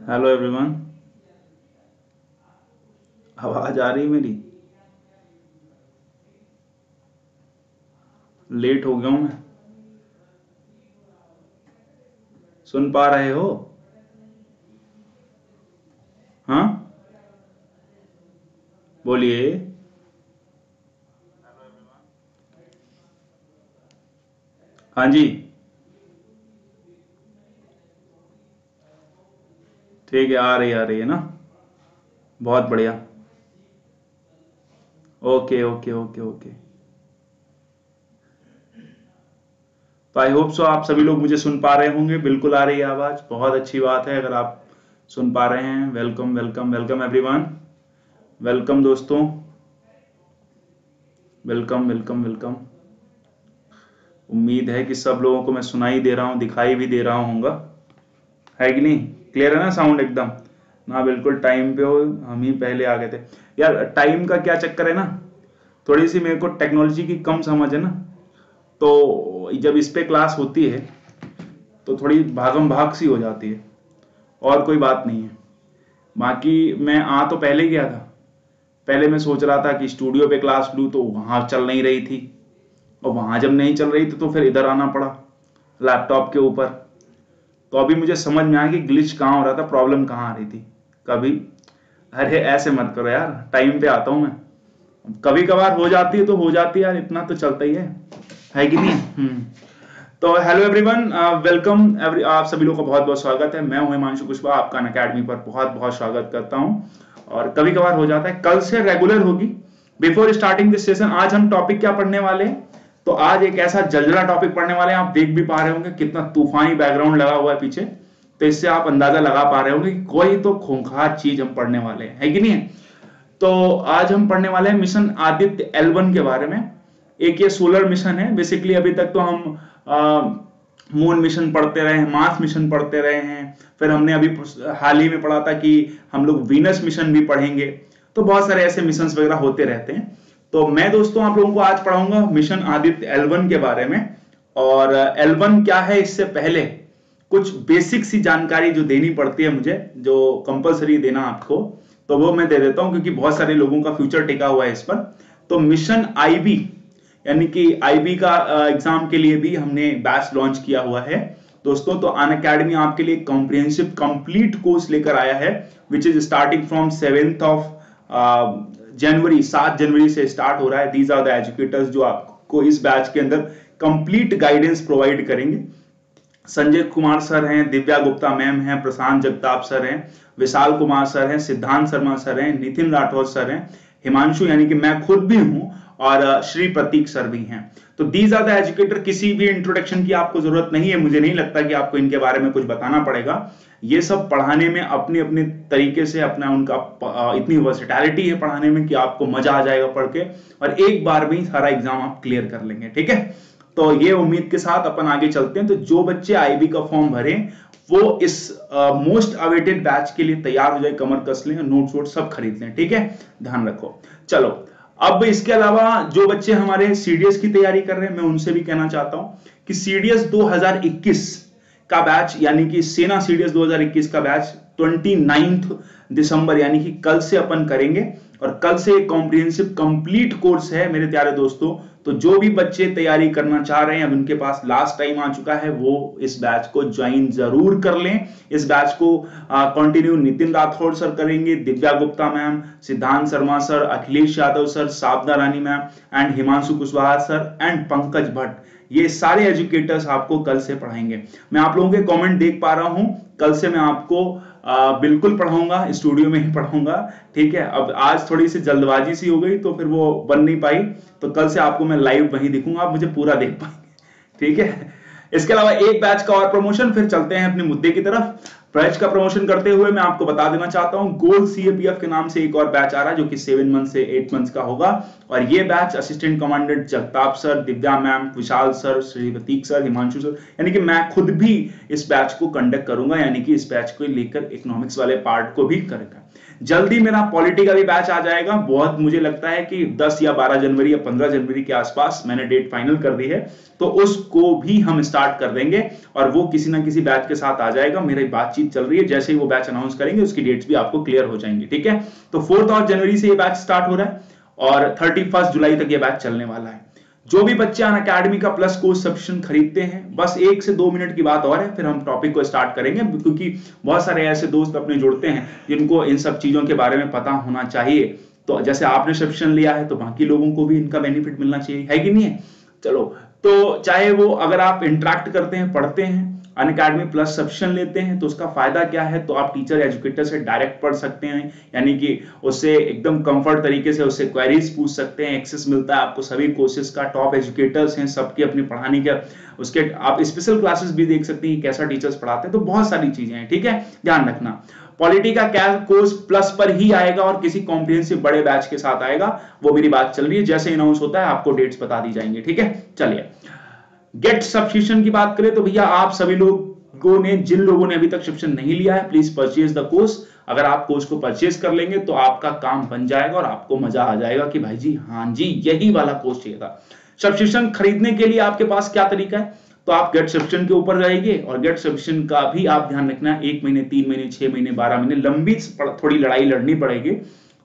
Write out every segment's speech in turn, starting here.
Hello everyone. आवाज आ रही मेरी? लेट हो गया हूं मैं। सुन पा रहे हो? हाँ, बोलिए। हाँ जी, ठीक है, आ रही है ना। बहुत बढ़िया। Okay okay okay okay. तो आई होप सो आप सभी लोग मुझे सुन पा रहे होंगे। बिल्कुल आ रही है आवाज, बहुत अच्छी बात है। अगर आप सुन पा रहे हैं, welcome welcome welcome everyone. Welcome दोस्तों, वेलकम वेलकम वेलकम। उम्मीद है कि सब लोगों को मैं सुनाई दे रहा हूँ, दिखाई भी दे रहा हूँगा। है कि नहीं? क्लियर है ना साउंड एकदम? ना बिल्कुल टाइम पे हो। हम ही पहले आ गए थे। यार टाइम का क्या चक्कर है ना, थोड़ी सी मेरे को टेक्नोलॉजी की कम समझ है ना। तो जब इस पे क्लास होती है तो थोड़ी भागम भाग सी हो जाती है, और कोई बात नहीं है। बाकी मैं आ तो पहले गया था। पहले मैं सोच रहा था कि स्टूडियो पे क्लास लूँ, तो वहां चल नहीं रही थी। और वहां जब नहीं चल रही थी तो फिर इधर आना पड़ा लैपटॉप के ऊपर। तो अभी मुझे समझ में आया कि ग्लिच कहाँ हो रहा था, प्रॉब्लम कहाँ आ रही थी। कभी, अरे ऐसे मत करो यार, टाइम पे आता हूं मैं। कभी कभार हो जाती है तो हो जाती है यार, इतना तो चलता ही है कि नहीं? तो हेलो एवरीवन, वेलकम एवरी। आप सभी लोगों का बहुत बहुत स्वागत है। मैं हूं हिमांशु कुशवाहा, आपका अकेडमी पर बहुत बहुत स्वागत करता हूं। और कभी कभार हो जाता है, कल से रेगुलर होगी। बिफोर स्टार्टिंग दिस सेशन, आज हम टॉपिक क्या पढ़ने वाले हैं? तो आज एक ऐसा जलजला टॉपिक पढ़ने वाले हैं, आप देख भी पा रहे होंगे कितना तूफानी बैकग्राउंड लगा हुआ है पीछे। तो इससे आप अंदाजा लगा पा रहे होंगे कि कोई तो खूंखार चीज हम पढ़ने वाले हैं, है कि नहीं? तो आज हम पढ़ने वाले हैं मिशन आदित्य L1 के बारे में। एक ये सोलर मिशन है बेसिकली। अभी तक तो हम मून मिशन पढ़ते रहे हैं, मार्स मिशन पढ़ते रहे हैं। फिर हमने अभी हाल ही में पढ़ा था कि हम लोग वीनस मिशन भी पढ़ेंगे। तो बहुत सारे ऐसे मिशन वगैरह होते रहते हैं। तो मैं दोस्तों आप लोगों को आज पढ़ाऊंगा मिशन आदित्य L1 के बारे में। और L1 क्या है, इससे पहले कुछ बेसिक सी जानकारी जो देनी पड़ती है मुझे, जो कंपलसरी देना आपको, तो वो मैं दे देता हूं क्योंकि बहुत सारे लोगों का फ्यूचर टिका हुआ है इस पर। तो मिशन आईबी, यानी कि आईबी का एग्जाम के लिए भी हमने बैच लॉन्च किया हुआ है दोस्तों। तो अनअकैडमी आपके लिए कॉम्प्रिहेंसिव कंप्लीट कोर्स लेकर आया है, which is starting from 7th of January. 7 जनवरी से स्टार्ट हो रहा है। दीज आर द एजुकेटर्स जो आपको इस बैच के अंदर कंप्लीट गाइडेंस प्रोवाइड करेंगे। संजय कुमार सर हैं, दिव्या गुप्ता मैम हैं, प्रशांत जगताप सर हैं, विशाल कुमार सर हैं, सिद्धांत शर्मा सर हैं, नितिन राठौर सर हैं, हिमांशु यानी कि मैं खुद भी हूं, और श्री प्रतीक सर भी हैं। तो दीज आर द एजुकेटर। किसी भी इंट्रोडक्शन की आपको जरूरत नहीं है, मुझे नहीं लगता कि आपको इनके बारे में कुछ बताना पड़ेगा। ये सब पढ़ाने में अपने अपने तरीके से अपना उनका इतनी वर्सेटैलिटी है पढ़ाने में कि आपको मजा आ जाएगा पढ़ के, और एक बार में ही सारा एग्जाम आप क्लियर कर लेंगे। ठीक है, तो ये उम्मीद के साथ अपन आगे चलते हैं। तो जो बच्चे आईबी का फॉर्म भरे वो इस मोस्ट अवेटेड बैच के लिए तैयार हो जाए, कमर कस लें, नोट्स वोट सब खरीद लें। ठीक है, ध्यान रखो। चलो, अब इसके अलावा जो बच्चे हमारे सीडीएस की तैयारी कर रहे हैं, मैं उनसे भी कहना चाहता हूं कि सीडीएस 2021 का बैच, यानी कि सेना सीडीएस 2021 का बैच 29 दिसंबर यानी कि कल से अपन करेंगे। और कल से एक कॉम्प्रिहेंसिव कंप्लीट कोर्स है मेरे प्यारे दोस्तों। तो जो भी बच्चे तैयारी करना चाह रहे हैं, अब उनके पास लास्ट टाइम आ चुका है, वो इस बैच को ज्वाइन जरूर कर लें। इस बैच को कंटिन्यू नितिन राठौड़ सर करेंगे, Divya Gupta ma'am, Siddhant Sharma sir, Akhilesh Yadav sir, Sabda Rani ma'am and Himanshu Kushwaha sir and Pankaj Bhatt. ये सारे एजुकेटर्स आपको कल से पढ़ाएंगे। मैं आप लोगों के कमेंट देख पा रहा हूं। कल से मैं आपको बिल्कुल पढ़ाऊंगा, स्टूडियो में ही पढ़ाऊंगा। ठीक है, अब आज थोड़ी सी जल्दबाजी सी हो गई तो फिर वो बन नहीं पाई। तो कल से आपको मैं लाइव वहीं दिखूंगा, आप मुझे पूरा देख पाएंगे। ठीक है, इसके अलावा एक बैच का और प्रमोशन, फिर चलते हैं अपने मुद्दे की तरफ। बैच का प्रमोशन करते हुए मैं आपको बता देना चाहता हूं, गोल्ड सीएपीएफ के नाम से एक और बैच आ रहा है जो कि 7 मंथ से 8 मंथ का होगा। और ये batch assistant commandant Jagtap sir, Divya ma'am, Vishal sir, Shri Prateek sir, Himanshu sir, यानी कि मैं खुद भी इस बैच को कंडक्ट करूंगा, यानी कि इस बैच को लेकर इकोनॉमिक्स वाले पार्ट को भी करेगा। जल्दी मेरा पॉलिटी का भी बैच आ जाएगा, बहुत मुझे लगता है कि 10 या 12 जनवरी या 15 जनवरी के आसपास मैंने डेट फाइनल कर दी है, तो उसको भी हम स्टार्ट कर देंगे और वो किसी ना किसी बैच के साथ आ जाएगा। मेरी बातचीत चल रही है, जैसे ही वो बैच अनाउंस करेंगे उसकी डेट्स भी आपको क्लियर हो जाएंगी, ठीक है। तो 4 जनवरी से ये बैच स्टार्ट हो रहा है और 31 जुलाई तक ये बैच चलने वाला है। जो भी बच्चे अनअकैडमी का प्लस कोर्स सब्सक्रिप्शन खरीदते हैं, बस 1 से 2 मिनट की बात और है, फिर हम टॉपिक को स्टार्ट करेंगे, क्योंकि बहुत सारे ऐसे दोस्त अपने जुड़ते हैं जिनको इन सब चीजों के बारे में पता होना चाहिए। तो जैसे आपने सब्सक्रिप्शन लिया है तो बाकी लोगों को भी इनका बेनिफिट मिलना चाहिए, है कि नहीं है। चलो, तो चाहे वो अगर आप इंटरेक्ट करते हैं, पढ़ते हैं, अनअकैडमी प्लस सब्सक्रिप्शन लेते हैं, तो उसका फायदा क्या है, तो आप टीचर एजुकेटर से डायरेक्ट पढ़ सकते हैं, यानी कि उससे एकदम कंफर्ट तरीके से उससे क्वेरीज पूछ सकते हैं, एक्सेस मिलता है आपको सभी कोर्सेज का, टॉप एजुकेटर्स हैं सबके अपने पढ़ाने के, उसके आप स्पेशल क्लासेस भी देख सकते हैं कैसा टीचर्स पढ़ाते हैं, तो बहुत सारी चीजें हैं, ठीक है। ध्यान रखना, पॉलिटी का क्या कोर्स प्लस पर ही आएगा और किसी कॉम्प्रिहेंसिव बड़े बैच के साथ आएगा, वो मेरी बात चल रही है, जैसे अनाउंस होता है आपको डेट्स बता दी जाएंगी, ठीक है। चलिए, गेट सब्सक्रिप्शन की बात करें तो भैया आप सभी लोगों ने, जिन लोगों ने अभी तक सब्सक्रिप्शन नहीं लिया है, प्लीज परचेज द कोर्स। अगर आप कोर्स को परचेज कर लेंगे तो आपका काम बन जाएगा और आपको मजा आ जाएगा कि भाई जी हाँ जी यही वाला कोर्स चाहिए था। सब्सक्रिप्शन खरीदने के लिए आपके पास क्या तरीका है, तो आप गेट सब्सक्रिप्शन के ऊपर जाइए और गेट सब्सक्रिप्शन का भी आप ध्यान रखना, 1 महीने, 3 महीने, 6 महीने, 12 महीने, लंबी थोड़ी लड़ाई लड़नी पड़ेगी।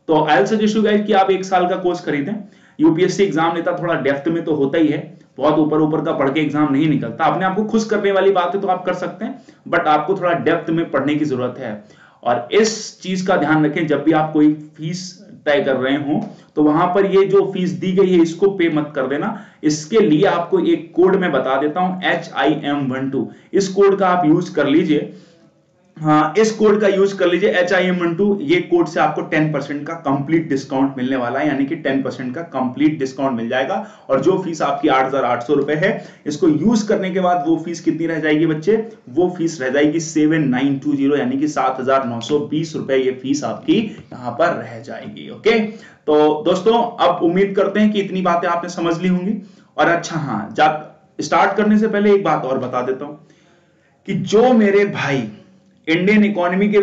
तो I will suggest you guys कि आप 1 साल का कोर्स खरीदें। यूपीएससी एग्जाम लेता थोड़ा डेप्थ में तो होता ही है, बहुत ऊपर ऊपर का पढ़ के एग्जाम नहीं निकलता। अपने आप को खुश करने वाली बात है तो आप कर सकते हैं, बट आपको थोड़ा डेप्थ में पढ़ने की जरूरत है। और इस चीज का ध्यान रखें, जब भी आप कोई फीस तय कर रहे हो तो वहां पर ये जो फीस दी गई है इसको पे मत कर देना। इसके लिए आपको एक कोड मैं बता देता हूं, HIM12, इस कोड का आप यूज कर लीजिए। हाँ, इस कोड का यूज कर लीजिए HIM12, ये कोड से आपको 10% का कंप्लीट डिस्काउंट मिलने वाला है, यानी कि 10% का कंप्लीट डिस्काउंट मिल जाएगा। और जो फीस आपकी 8,800 रुपए है, इसको यूज करने के बाद वो फीस कितनी रह जाएगी बच्चे, वो फीस रह जाएगी 7,920, यानी कि 7,920 रुपए ये फीस आपकी यहां पर रह जाएगी। ओके, तो दोस्तों अब उम्मीद करते हैं कि इतनी बातें आपने समझ ली होंगी। और अच्छा हाँ, जब स्टार्ट करने से पहले एक बात और बता देता हूं कि जो मेरे भाई इंडियन इकोनॉमी के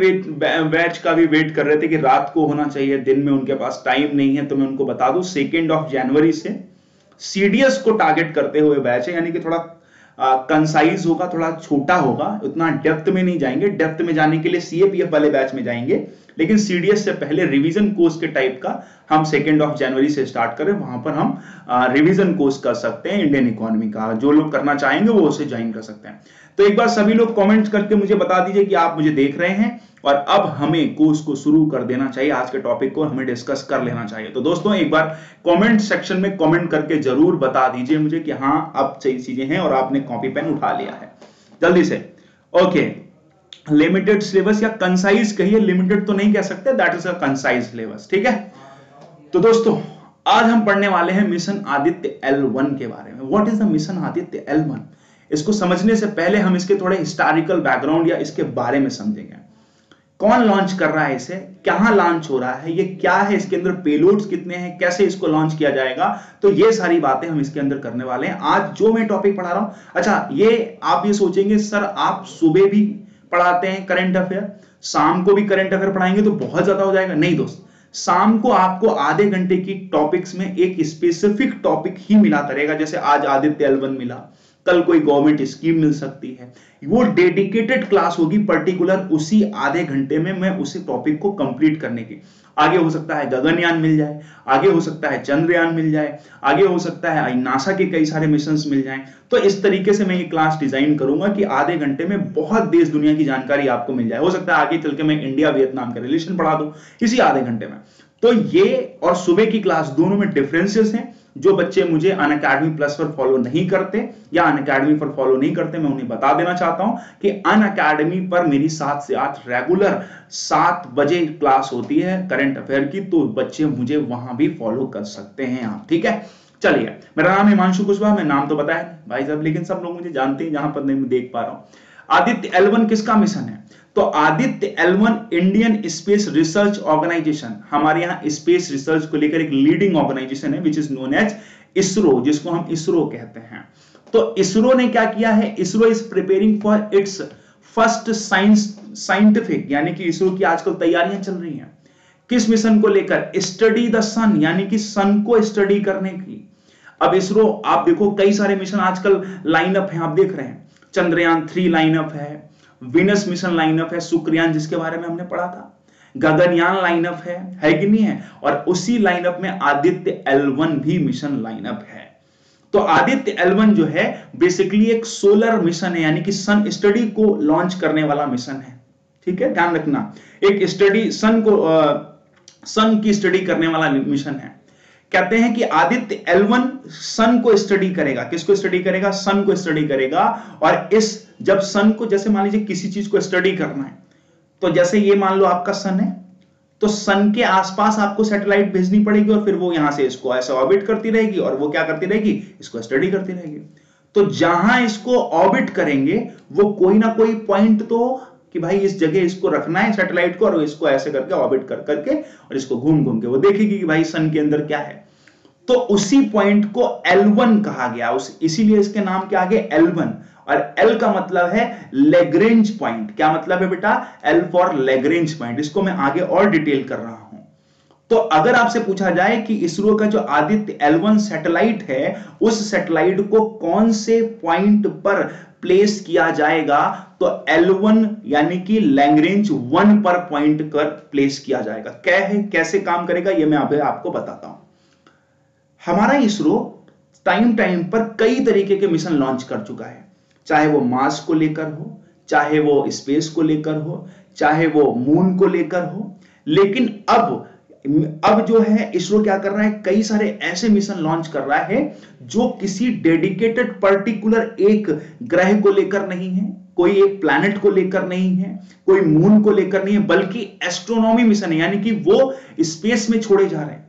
बैच का भी वेट कर रहे थे कि रात को होना चाहिए, दिन में उनके पास टाइम नहीं है, तो मैं उनको बता दूं 2 जनवरी से सीडीएस को टारगेट करते हुए बैच है, यानी कि थोड़ा कंसाइज होगा, थोड़ा छोटा होगा, उतना डेप्थ में नहीं जाएंगे। डेप्थ में जाने के लिए सीएपीएफ वाले बैच में जाएंगे, लेकिन सीडीएस से पहले रिवीजन कोर्स के टाइप का हम 2 जनवरी से स्टार्ट करें। वहां पर हम रिवीजन कोर्स कर सकते हैं इंडियन इकोनॉमी का, जो लोग करना चाहेंगे वो उसे ज्वाइन कर सकते हैं। तो एक बार सभी लोग कमेंट करके मुझे बता दीजिए कि आप मुझे देख रहे हैं और अब हमें कोर्स को शुरू कर देना चाहिए, आज के टॉपिक को हमें डिस्कस कर लेना चाहिए। तो दोस्तों एक बार कमेंट सेक्शन में कमेंट करके जरूर बता दीजिए मुझे कि हाँ अब सही चीजें हैं और आपने कॉपी पेन उठा लिया है जल्दी से। ओके, लिमिटेड सिलेबस या कंसाइज कहिए, लिमिटेड तो नहीं कह सकते, that is a concise syllabus, ठीक है। तो दोस्तों आज हम पढ़ने वाले हैं मिशन आदित्य L1 के बारे में। What is the mission Aditya L1? इसको समझने से पहले हम इसके थोड़े हिस्टोरिकल बैकग्राउंड या इसके बारे में समझेंगे। कौन लॉन्च कर रहा है इसे, कहां लॉन्च हो रहा है, ये क्या है, इसके अंदर पेलोड्स कितने हैं, कैसे इसको लॉन्च किया जाएगा, तो ये सारी बातें हम इसके अंदर करने वाले हैं आज जो मैं टॉपिक पढ़ा रहा हूं। अच्छा, ये आप ये सोचेंगे सर आप सुबह भी पढ़ाते हैं करंट अफेयर, शाम को भी करंट अफेयर पढ़ाएंगे तो बहुत ज्यादा हो जाएगा। नहीं दोस्त, शाम को आपको आधे घंटे की टॉपिक्स में एक स्पेसिफिक टॉपिक ही मिला करेगा। जैसे आज आदित्य L1 मिला, कल कोई गवर्नमेंट स्कीम मिल सकती है, वो डेडिकेटेड क्लास होगी पर्टिकुलर उसी आधे घंटे में मैं उसी टॉपिक को कंप्लीट करने की। आगे हो सकता है गगनयान मिल जाए, आगे हो सकता है चंद्रयान मिल जाए, आगे हो सकता है नासा के कई सारे मिशंस मिल जाएं। तो इस तरीके से मैं ये क्लास डिजाइन करूंगा कि आधे घंटे में बहुत देश दुनिया की जानकारी आपको मिल जाए। हो सकता है आगे चल के मैं इंडिया वियतनाम का रिलेशन पढ़ा दूं इसी आधे घंटे में। तो ये और सुबह की क्लास दोनों में डिफरेंसेस हैं। जो बच्चे मुझे अनअकैडमी प्लस पर फॉलो नहीं करते या अनअकैडमी पर फॉलो नहीं करते, मैं उन्हें बता देना चाहता हूं कि अनअकैडमी पर मेरी 7 से 8 रेगुलर 7 बजे क्लास होती है करंट अफेयर की, तो बच्चे मुझे वहां भी फॉलो कर सकते हैं आप, ठीक है। चलिए, मेरा नाम हिमांशु कुशवाहा, मैं नाम तो बताया भाई साहब, लेकिन सब लोग मुझे जानते हैं, जहां पर नहीं मैं देख पा रहा हूं। आदित्य L1 किसका मिशन है? तो Aditya L1 Indian space research organisation, हमारे यहाँ स्पेस रिसर्च को लेकर एक लीडिंग ऑर्गेनाइजेशन है which is known as ISRO, जिसको हम इसरो कहते हैं। तो इसरो ने क्या किया है, ISRO is preparing for its first scientific, यानी कि इसरो की आजकल तैयारियां चल रही हैं किस मिशन को लेकर? स्टडी द सन, यानी कि सन को स्टडी करने की। अब इसरो आप देखो कई सारे मिशन आजकल लाइनअप हैं, आप देख रहे हैं, चंद्रयान 3 लाइनअप है, विनस मिशन लाइनअप है, शुक्रयान जिसके बारे में हमने पढ़ा था, गगनयान लाइनअप है कि नहीं है, और उसी लाइनअप में आदित्य L1 भी मिशन लाइनअप है। तो आदित्य L1 जो है बेसिकली एक सोलर मिशन है, यानी कि सन स्टडी को लॉन्च करने वाला मिशन है। ठीक है, ध्यान रखना, एक स्टडी सन की स्टडी करने वाला मिशन है। कहते हैं कि आदित्य L1 सन को स्टडी करेगा। किसको स्टडी करेगा? सन को स्टडी करेगा। और जब सन को, जैसे मान लीजिए किसी चीज को स्टडी करना है, तो जैसे ये मान लो आपका सन है, तो सन के आसपास आपको सैटेलाइट भेजनी पड़ेगी और फिर वो यहां से इसको ऐसे ऑर्बिट करती रहेगी और वो क्या करती रहेगी? इसको स्टडी करती रहेगी। तो जहां इसको ऑर्बिट करेंगे वो कोई ना कोई पॉइंट तो कि भाई इस जगह इसको रखना है सैटेलाइट को, और इसको ऐसे करके ऑर्बिट कर करके और इसको घूम घूम के वो देखेगी कि भाई सन के अंदर क्या है। तो उसी पॉइंट को L1 कहा गया, इसीलिए इसके नाम क्या आ गए? L1। और L का मतलब है लैग्रेंज पॉइंट। क्या मतलब है बेटा? L for Lagrange point. इसको मैं आगे और डिटेल कर रहा हूं। तो अगर आपसे पूछा जाए कि इसरो का जो आदित्य L1 सैटेलाइट है, उस सैटेलाइट को कौन से पॉइंट पर प्लेस किया जाएगा, तो L1 यानी कि लैग्रेंज 1 पर पॉइंट कर प्लेस किया जाएगा। क्या है, कैसे काम करेगा, ये मैं अभी आपको बताता हूं। हमारा इसरो टाइम पर कई तरीके के मिशन लॉन्च कर चुका है, चाहे वो मार्स को लेकर हो, चाहे वो स्पेस को लेकर हो, चाहे वो मून को लेकर हो। लेकिन अब जो है इसरो क्या कर रहा है, कई सारे ऐसे मिशन लॉन्च कर रहा है जो किसी डेडिकेटेड पर्टिकुलर एक ग्रह को लेकर नहीं है, कोई एक प्लैनेट को लेकर नहीं है, कोई मून को लेकर नहीं है, बल्कि एस्ट्रोनॉमी मिशन है। यानी कि वो स्पेस में छोड़े जा रहे हैं,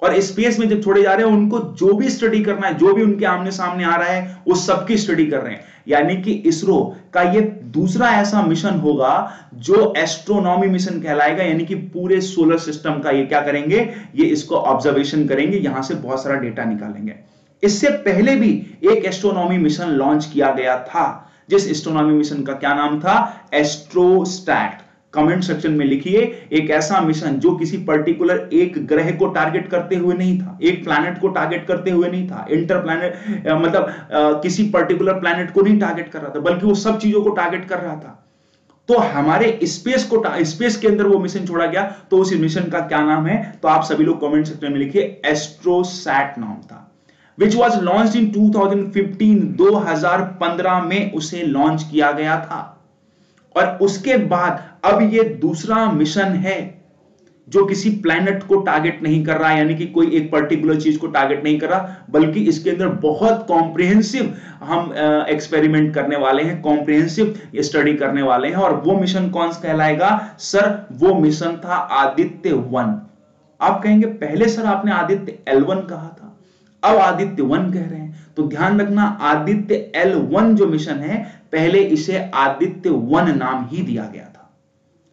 और स्पेस में जब छोड़े जा रहे हैं उनको जो भी स्टडी करना है, जो भी उनके आमने सामने आ रहा है, वो सबकी स्टडी कर रहे हैं। यानी कि इसरो का ये दूसरा ऐसा मिशन होगा जो एस्ट्रोनॉमी मिशन कहलाएगा। यानी कि पूरे सोलर सिस्टम का ये क्या करेंगे, ये इसको ऑब्जर्वेशन करेंगे, यहां से बहुत सारा डेटा निकालेंगे। इससे पहले भी एक एस्ट्रोनॉमी मिशन लॉन्च किया गया था, जिस एस्ट्रोनॉमी मिशन का क्या नाम था? एस्ट्रोसैट। कमेंट सेक्शन में लिखिए एक ऐसा मिशन जो किसी पर्टिकुलर एक ग्रह को टारगेट करते हुए नहीं था, एक प्लैनेट को टारगेट करते हुए नहीं था, इंटर प्लैनेट मतलब किसी पर्टिकुलर प्लैनेट को नहीं टारगेट कर रहा था, बल्कि वो सब चीजों को टारगेट कर रहा था। तो हमारे स्पेस के अंदर वो मिशन छोड़ा गया, तो उस मिशन का क्या नाम है? तो आप सभी लोग कमेंट सेक्शन में लिखिए एस्ट्रोसैट नाम था, which was launched in 2015। 2015 में उसे लॉन्च किया गया था। और उसके बाद अब ये दूसरा मिशन है जो किसी प्लैनेट को टारगेट नहीं कर रहा, यानी कि कोई एक पर्टिकुलर चीज को टारगेट नहीं कर रहा, बल्कि इसके अंदर बहुत कॉम्प्रिहेंसिव हम एक्सपेरिमेंट करने वाले हैं, कॉम्प्रिहेंसिव स्टडी करने वाले हैं। और वो मिशन कौन सा कहलाएगा? सर वो मिशन था आदित्य 1। आप कहेंगे पहले सर आपने आदित्य L1 कहा था, अब आदित्य 1 कह रहे हैं। तो ध्यान रखना, आदित्य L1 जो मिशन है, पहले इसे आदित्य 1 नाम ही दिया गया था।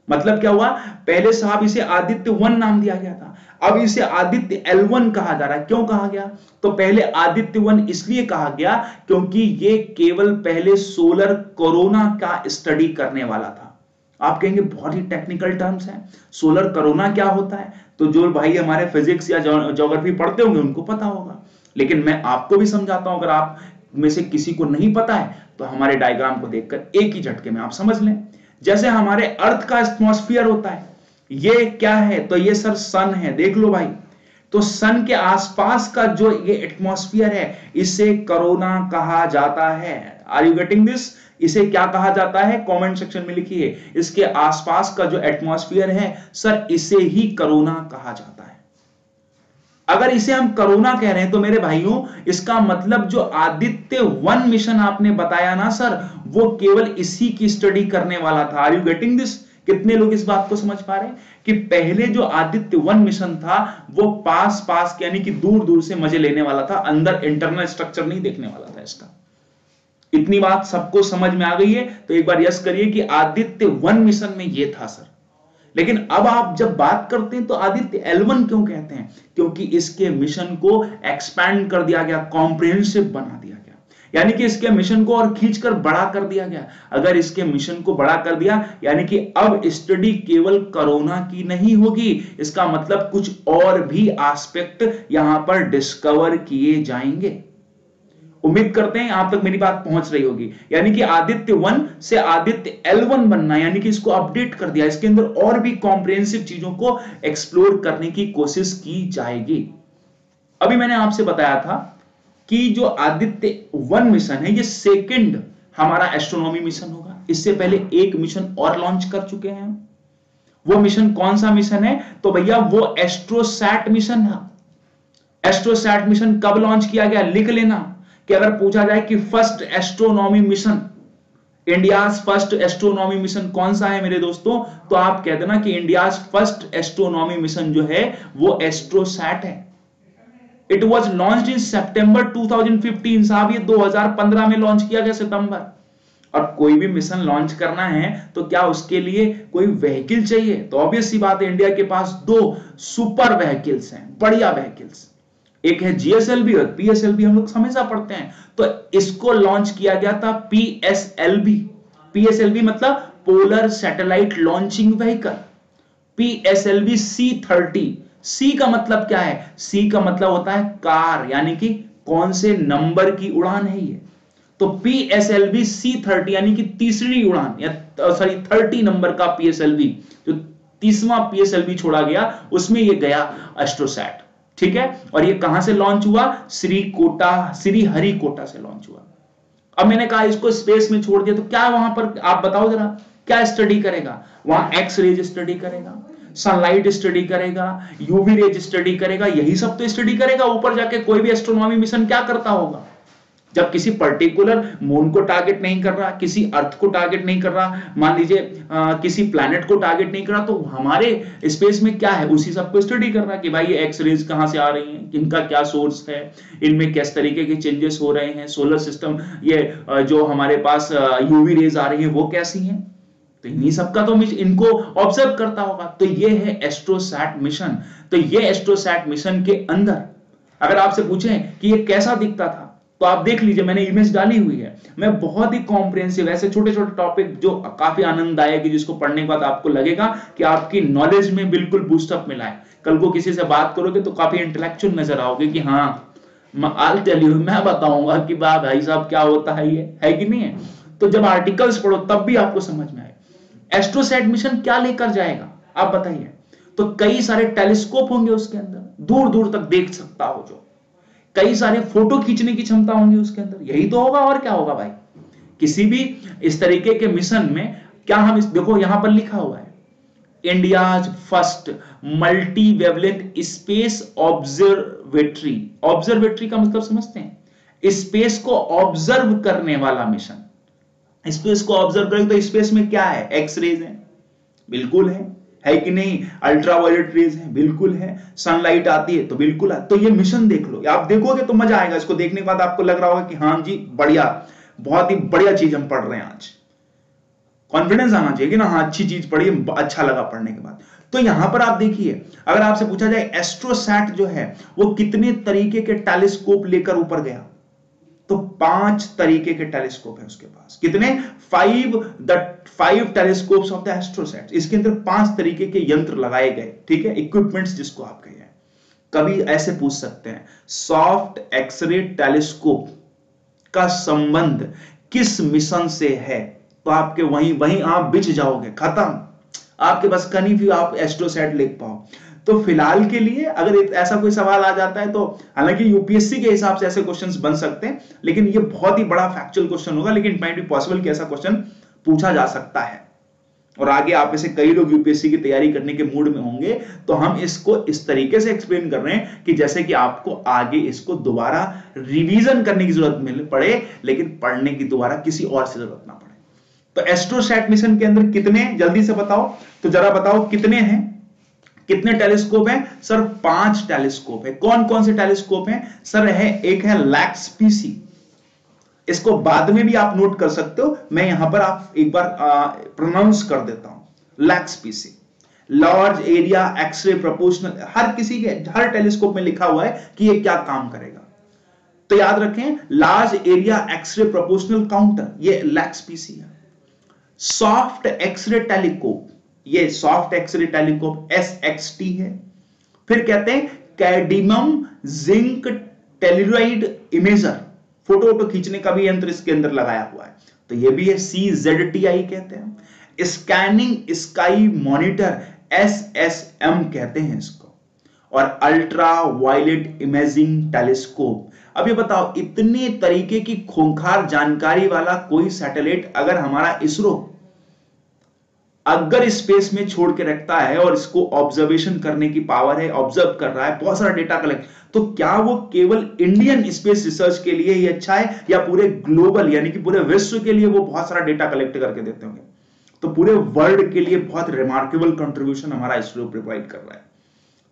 मतलब क्या हुआ? पहले साहब इसे आदित्य 1 नाम दिया गया था, अब इसे आदित्य L1 कहा जा रहा है। क्यों कहा गया? तो पहले आदित्य 1 इसलिए कहा गया क्योंकि ये केवल पहले सोलर कोरोना का स्टडी करने वाला था। आप कहेंगे बहुत ही टेक्निकल टर्म्स हैं, सोलर कोरोना क्या होता है? तो जो भाई हमारे फिजिक्स या ज्योग्राफी पढ़ते होंगे उनको पता होगा, लेकिन मैं आपको भी समझाता हूं। अगर आप में से किसी को नहीं पता है तो हमारे डायग्राम को देखकर एक ही झटके में आप समझ लें। जैसे हमारे अर्थ का एटमॉस्फेयर होता है, ये क्या है? तो ये सर सन है, देख लो भाई। तो सन के आसपास का जो ये एटमॉस्फेयर है, इसे कोरोना कहा जाता है। Are you getting this? इसे क्या कहा जाता है? कमेंट सेक्शन में लिखिए। इसके आसपास का जो एटमॉस्फेयर है सर, इसे ही कोरोना कहा जाता है। अगर इसे हम कोरोना कह रहे हैं तो मेरे भाइयों, इसका मतलब जो आदित्य 1 मिशन आपने बताया ना सर, वो केवल इसी की स्टडी करने वाला था। Are you getting this? कितने लोग इस बात को समझ पा रहे हैं कि पहले जो आदित्य 1 मिशन था वो पास यानी कि दूर दूर से मजे लेने वाला था, अंदर इंटरनल स्ट्रक्चर नहीं देखने वाला था इसका। इतनी बात सबको समझ में आ गई है? तो एक बार यस करिए कि आदित्य 1 मिशन में ये था सर। लेकिन अब आप जब बात करते हैं तो आदित्य L1 क्यों कहते हैं? क्योंकि इसके मिशन को एक्सपैंड कर दिया गया, कॉम्प्रिहेंसिव बना दिया गया। यानी कि इसके मिशन को और खींचकर बड़ा कर दिया गया। अगर इसके मिशन को बड़ा कर दिया यानी कि अब स्टडी केवल कोरोना की नहीं होगी, इसका मतलब कुछ और भी एस्पेक्ट यहां पर डिस्कवर किए जाएंगे। उम्मीद करते हैं यहां तक मेरी बात पहुंच रही होगी। यानी कि आदित्य 1 से आदित्य L1 बनना, यानी कि इसको अपडेट कर दिया, इसके अंदर और भी कॉम्प्रिहेंसिव चीजों को एक्सप्लोर करने की कोशिश की जाएगी। अभी मैंने आपसे बताया था कि जो आदित्य 1 मिशन है ये सेकंड हमारा एस्ट्रोनॉमी मिशन होगा। इससे पहले एक मिशन और लॉन्च कर चुके हैं। वो मिशन कौन सा मिशन है? तो भैया वो एस्ट्रोसैट मिशन है। एस्ट्रोसैट मिशन कब लॉन्च किया गया? लिख लेना कि अगर पूछा जाए कि first astronomy mission, India first astronomy mission कौन सा है मेरे दोस्तों, तो आप कह देना कि इंडिया फर्स्ट एस्ट्रोनॉमी मिशन जो है वो एस्ट्रोसैट है। इट वॉज लॉन्च इन सितंबर 2015। साहब ये 2015 में लॉन्च किया गया, सितंबर। और कोई भी मिशन लॉन्च करना है तो क्या उसके लिए कोई व्हीकल चाहिए? तो ऑब्वियस सी बात है, इंडिया के पास 2 सुपर व्हीकल्स हैं, बढ़िया व्हीकल्स। एक है जीएसएलवी और पीएसएलवी, हम लोग हमेशा पढ़ते हैं। तो इसको लॉन्च किया गया था पीएसएलवी। पीएसएलवी मतलब polar satellite launching vehicle. PSLV C30। सी का मतलब क्या है? सी का मतलब होता है कार, यानी कि कौन से नंबर की उड़ान है ये। तो पीएसएलवी C30 यानी कि तीसरी उड़ान, या सॉरी 30 नंबर का पीएसएलवी, जो 30वां पीएसएलवी छोड़ा गया उसमें ये गया एस्ट्रोसैट। ठीक है, और ये कहां से लॉन्च हुआ? श्रीहरिकोटा से लॉन्च हुआ। अब मैंने कहा इसको स्पेस में छोड़ दिया तो क्या वहां पर, आप बताओ जरा, क्या स्टडी करेगा? वहां एक्स रेज स्टडी करेगा, सनलाइट स्टडी करेगा, यूवी रेज स्टडी करेगा, यही सब तो स्टडी करेगा। ऊपर जाके कोई भी एस्ट्रोनॉमी मिशन क्या करता होगा? जब किसी पर्टिकुलर मून को टारगेट नहीं कर रहा, किसी अर्थ को टारगेट नहीं कर रहा, मान लीजिए किसी प्लैनेट को टारगेट नहीं कर रहा, तो हमारे स्पेस में क्या है? उसी सब को स्टडी कर रहा है कि भाई ये एक्स रेज कहां से आ रही हैं, इनका क्या सोर्स है, इनमें किस तरीके के चेंजेस हो रहे हैं, सोलर सिस्टम, ये जो हमारे पास यूवी रेज आ रही है वो कैसी हैं। तो इन्हीं सबका तो इनको ऑब्जर्व करता होगा। तो ये है एस्ट्रोसैट मिशन। तो ये एस्ट्रोसैट मिशन के अंदर अगर आपसे पूछें कि ये कैसा दिखता था, तो आप देख लीजिए, मैंने इमेज डाली हुई है। मैं बहुत ही कॉम्प्रिहेंसिव, ऐसे छोटे छोटे टॉपिक जो काफी आनंददायक है, जिसको पढ़ने के बाद आपको लगेगा कि आपकी नॉलेज में बिल्कुल बूस्टअप मिला है। कल को किसी से बात करोगे तो काफी इंटेलेक्चुअल नजर आओगे कि हाँ, I'll tell you, मैं बताऊंगा कि भाई साहब क्या होता है, ये है कि नहीं है। तो जब आर्टिकल्स पढ़ो तब भी आपको समझ में आए। एस्ट्रोसैट मिशन क्या लेकर जाएगा आप बताइए? तो कई सारे टेलीस्कोप होंगे उसके अंदर, दूर दूर तक देख सकता हो, जो कई सारे फोटो खींचने की क्षमता होंगी उसके अंदर। यही तो होगा, और क्या होगा भाई? किसी भी इस तरीके के मिशन में क्या हम देखो यहां पर लिखा हुआ है India first multi wavelength space observatory. Observatory का मतलब समझते हैं? स्पेस को ऑब्जर्व करने वाला मिशन। स्पेस को ऑब्जर्व करें तो स्पेस में क्या है? एक्स रेज है, बिल्कुल है कि नहीं? अल्ट्रावायलेट रेज है, बिल्कुल है। सनलाइट आती है तो बिल्कुल है। तो ये मिशन देख लो, आप देखोगे तो मजा आएगा। इसको देखने के बाद आपको लग रहा होगा कि हाँ जी बढ़िया, बहुत ही बढ़िया चीज हम पढ़ रहे हैं आज। कॉन्फिडेंस आना चाहिए कि ना हाँ अच्छी चीज पढ़ी, अच्छा लगा पढ़ने के बाद। तो यहां पर आप देखिए, अगर आपसे पूछा जाए एस्ट्रोसैट जो है वो कितने तरीके के टेलीस्कोप लेकर ऊपर गया, तो 5 तरीके के टेलीस्कोप है उसके पास। कितने? 5 टेलीस्कोप्स ऑफ द एस्ट्रोसैट। इसके अंदर 5 तरीके के यंत्र लगाए गए, ठीक है, इक्विपमेंट्स जिसको आप कहिए। कभी ऐसे पूछ सकते हैं, सॉफ्ट एक्सरे टेलीस्कोप का संबंध किस मिशन से है? तो आपके वहीं आप बिछ जाओगे, खत्म, आपके बस कहीं भी आप एस्ट्रोसैट लिख पाओ। तो फिलहाल के लिए अगर ऐसा कोई सवाल आ जाता है, तो हालांकि यूपीएससी के हिसाब से ऐसे क्वेश्चंस बन सकते हैं, लेकिन ये बहुत ही बड़ा फैक्चुअल क्वेश्चन होगा, लेकिन इट माइट बी पॉसिबल कि ऐसा क्वेश्चन पूछा जा सकता है। और आगे आप में से कई लोग यूपीएससी की तैयारी करने के मूड में होंगे, तो हम इसको इस तरीके से एक्सप्लेन कर रहे हैं कि जैसे कि आपको आगे इसको दोबारा रिवीजन करने की जरूरत पड़े, लेकिन पढ़ने की दोबारा किसी और से जरूरत ना पड़े। तो एस्ट्रोसैट मिशन के अंदर कितने, जल्दी से बताओ, तो जरा बताओ कितने हैं, कितने टेलीस्कोप हैं? सर 5 टेलीस्कोप है। कौन कौन से टेलीस्कोप हैं? सर एक है लैक्स पीसी, इसको बाद में भी आप नोट कर सकते हो, मैं यहां पर आप एक बार प्रोनाउंस कर देता हूं, LAX PC, large area X-ray proportional. हर किसी के हर टेलीस्कोप में लिखा हुआ है कि ये क्या काम करेगा। तो याद रखें, large area X-ray proportional counter, ये लैक्स पीसी है। सॉफ्ट एक्सरे टेलीस्कोप, ये सॉफ्ट एक्सरे टेलीस्कोप SXT है। फिर कहते हैं cadmium zinc telluride imager, photo वोटो खींचने का भी यंत्र इसके अंदर लगाया हुआ है, तो ये भी है, CZTI कहते हैं। स्कैनिंग स्काई मॉनिटर, SSM कहते हैं इसको। और अल्ट्रा वायलेट इमेजिंग टेलीस्कोप। अब ये बताओ, इतने तरीके की खूंखार जानकारी वाला कोई सैटेलाइट अगर हमारा इसरो अगर स्पेस में छोड़ के रखता है और इसको ऑब्जर्वेशन करने की पावर है, ऑब्जर्व कर रहा है, बहुत सारा डेटा कलेक्ट, तो क्या वो केवल इंडियन स्पेस रिसर्च के लिए ही अच्छा है या पूरे ग्लोबल यानी कि पूरे विश्व के लिए वो बहुत सारा डेटा कलेक्ट करके देते होंगे? तो पूरे वर्ल्ड के लिए बहुत रिमार्केबल कंट्रीब्यूशन हमारा इसरो प्रोवाइड कर रहा है।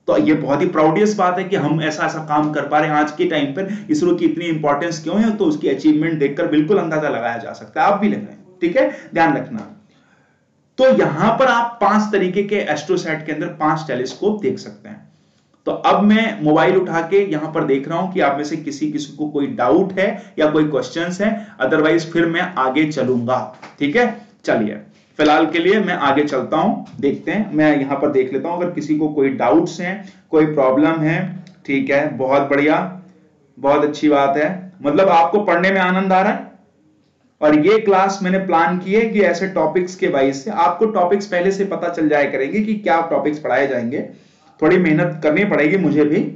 तो ये बहुत ही प्राउडियस बात है कि हम ऐसा ऐसा काम कर पा रहे हैं आज के टाइम पर। इसरो की इतनी इंपॉर्टेंस क्यों है, तो उसकी अचीवमेंट देखकर बिल्कुल अंदाजा लगाया जा सकता है, आप भी लगाएं, ठीक है, ध्यान रखना। तो यहां पर आप 5 तरीके के एस्ट्रोसैट के अंदर 5 टेलीस्कोप देख सकते हैं। तो अब मैं मोबाइल उठा के यहां पर देख रहा हूं कि आप में से किसी को कोई डाउट है या कोई क्वेश्चंस है, अदरवाइज फिर मैं आगे चलूंगा, ठीक है। चलिए फिलहाल के लिए मैं आगे चलता हूं, देखते हैं, मैं यहां पर देख लेता हूं अगर किसी को कोई डाउट्स हैं, कोई प्रॉब्लम है, ठीक है, बहुत बढ़िया, बहुत अच्छी बात है, मतलब आपको पढ़ने में आनंद आ रहा है। और ये क्लास मैंने प्लान की है कि ऐसे टॉपिक्स के वाइज से आपको टॉपिक्स पहले से पता चल जाया करेंगे कि क्या टॉपिक्स पढ़ाए जाएंगे। थोड़ी मेहनत करनी पड़ेगी मुझे भी,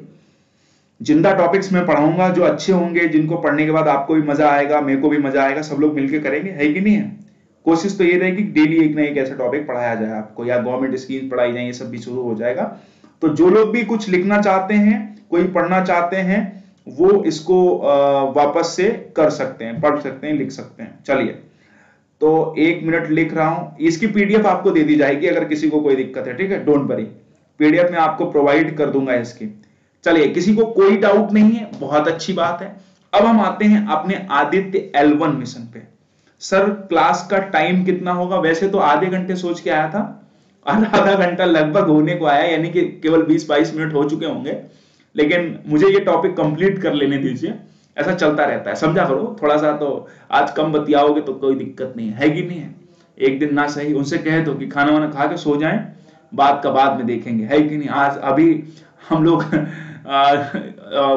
जिंदा टॉपिक्स में पढ़ाऊंगा जो अच्छे होंगे, जिनको पढ़ने के बाद आपको भी मजा आएगा, मेरे को भी मजा आएगा, सब लोग मिलकर करेंगे, है कि नहीं है। कोशिश तो ये रहेगी कि डेली एक ना एक ऐसा टॉपिक पढ़ाया जाए आपको, या गवर्नमेंट स्कीम पढ़ाई जाए, ये सब भी शुरू हो जाएगा। तो जो लोग भी कुछ लिखना चाहते हैं, कोई पढ़ना चाहते हैं, वो इसको वापस से कर सकते हैं, पढ़ सकते हैं, लिख सकते हैं। चलिए तो 1 मिनट लिख रहा हूं, इसकी पीडीएफ आपको दे दी जाएगी अगर किसी को कोई दिक्कत है, ठीक है, डोंट वरी, पीडीएफ में आपको प्रोवाइड कर दूंगा इसकी। चलिए किसी को कोई डाउट नहीं है, बहुत अच्छी बात है। अब हम आते हैं अपने आदित्य L1 मिशन पे। सर क्लास का टाइम कितना होगा? वैसे तो आधे घंटे सोच के आया था, आधा घंटा लगभग होने को आया, यानी कि केवल 20-22 मिनट हो चुके होंगे, लेकिन मुझे ये टॉपिक कंप्लीट कर लेने दीजिए, ऐसा चलता रहता है, समझा करो थोड़ा सा। तो आज कम बतियाओगे तो कोई दिक्कत नहीं है कि नहीं है। एक दिन ना सही उनसे कह दो कि खाना वाना खा के सो जाएं, बात का बाद में देखेंगे, है कि नहीं। आज अभी हम लोग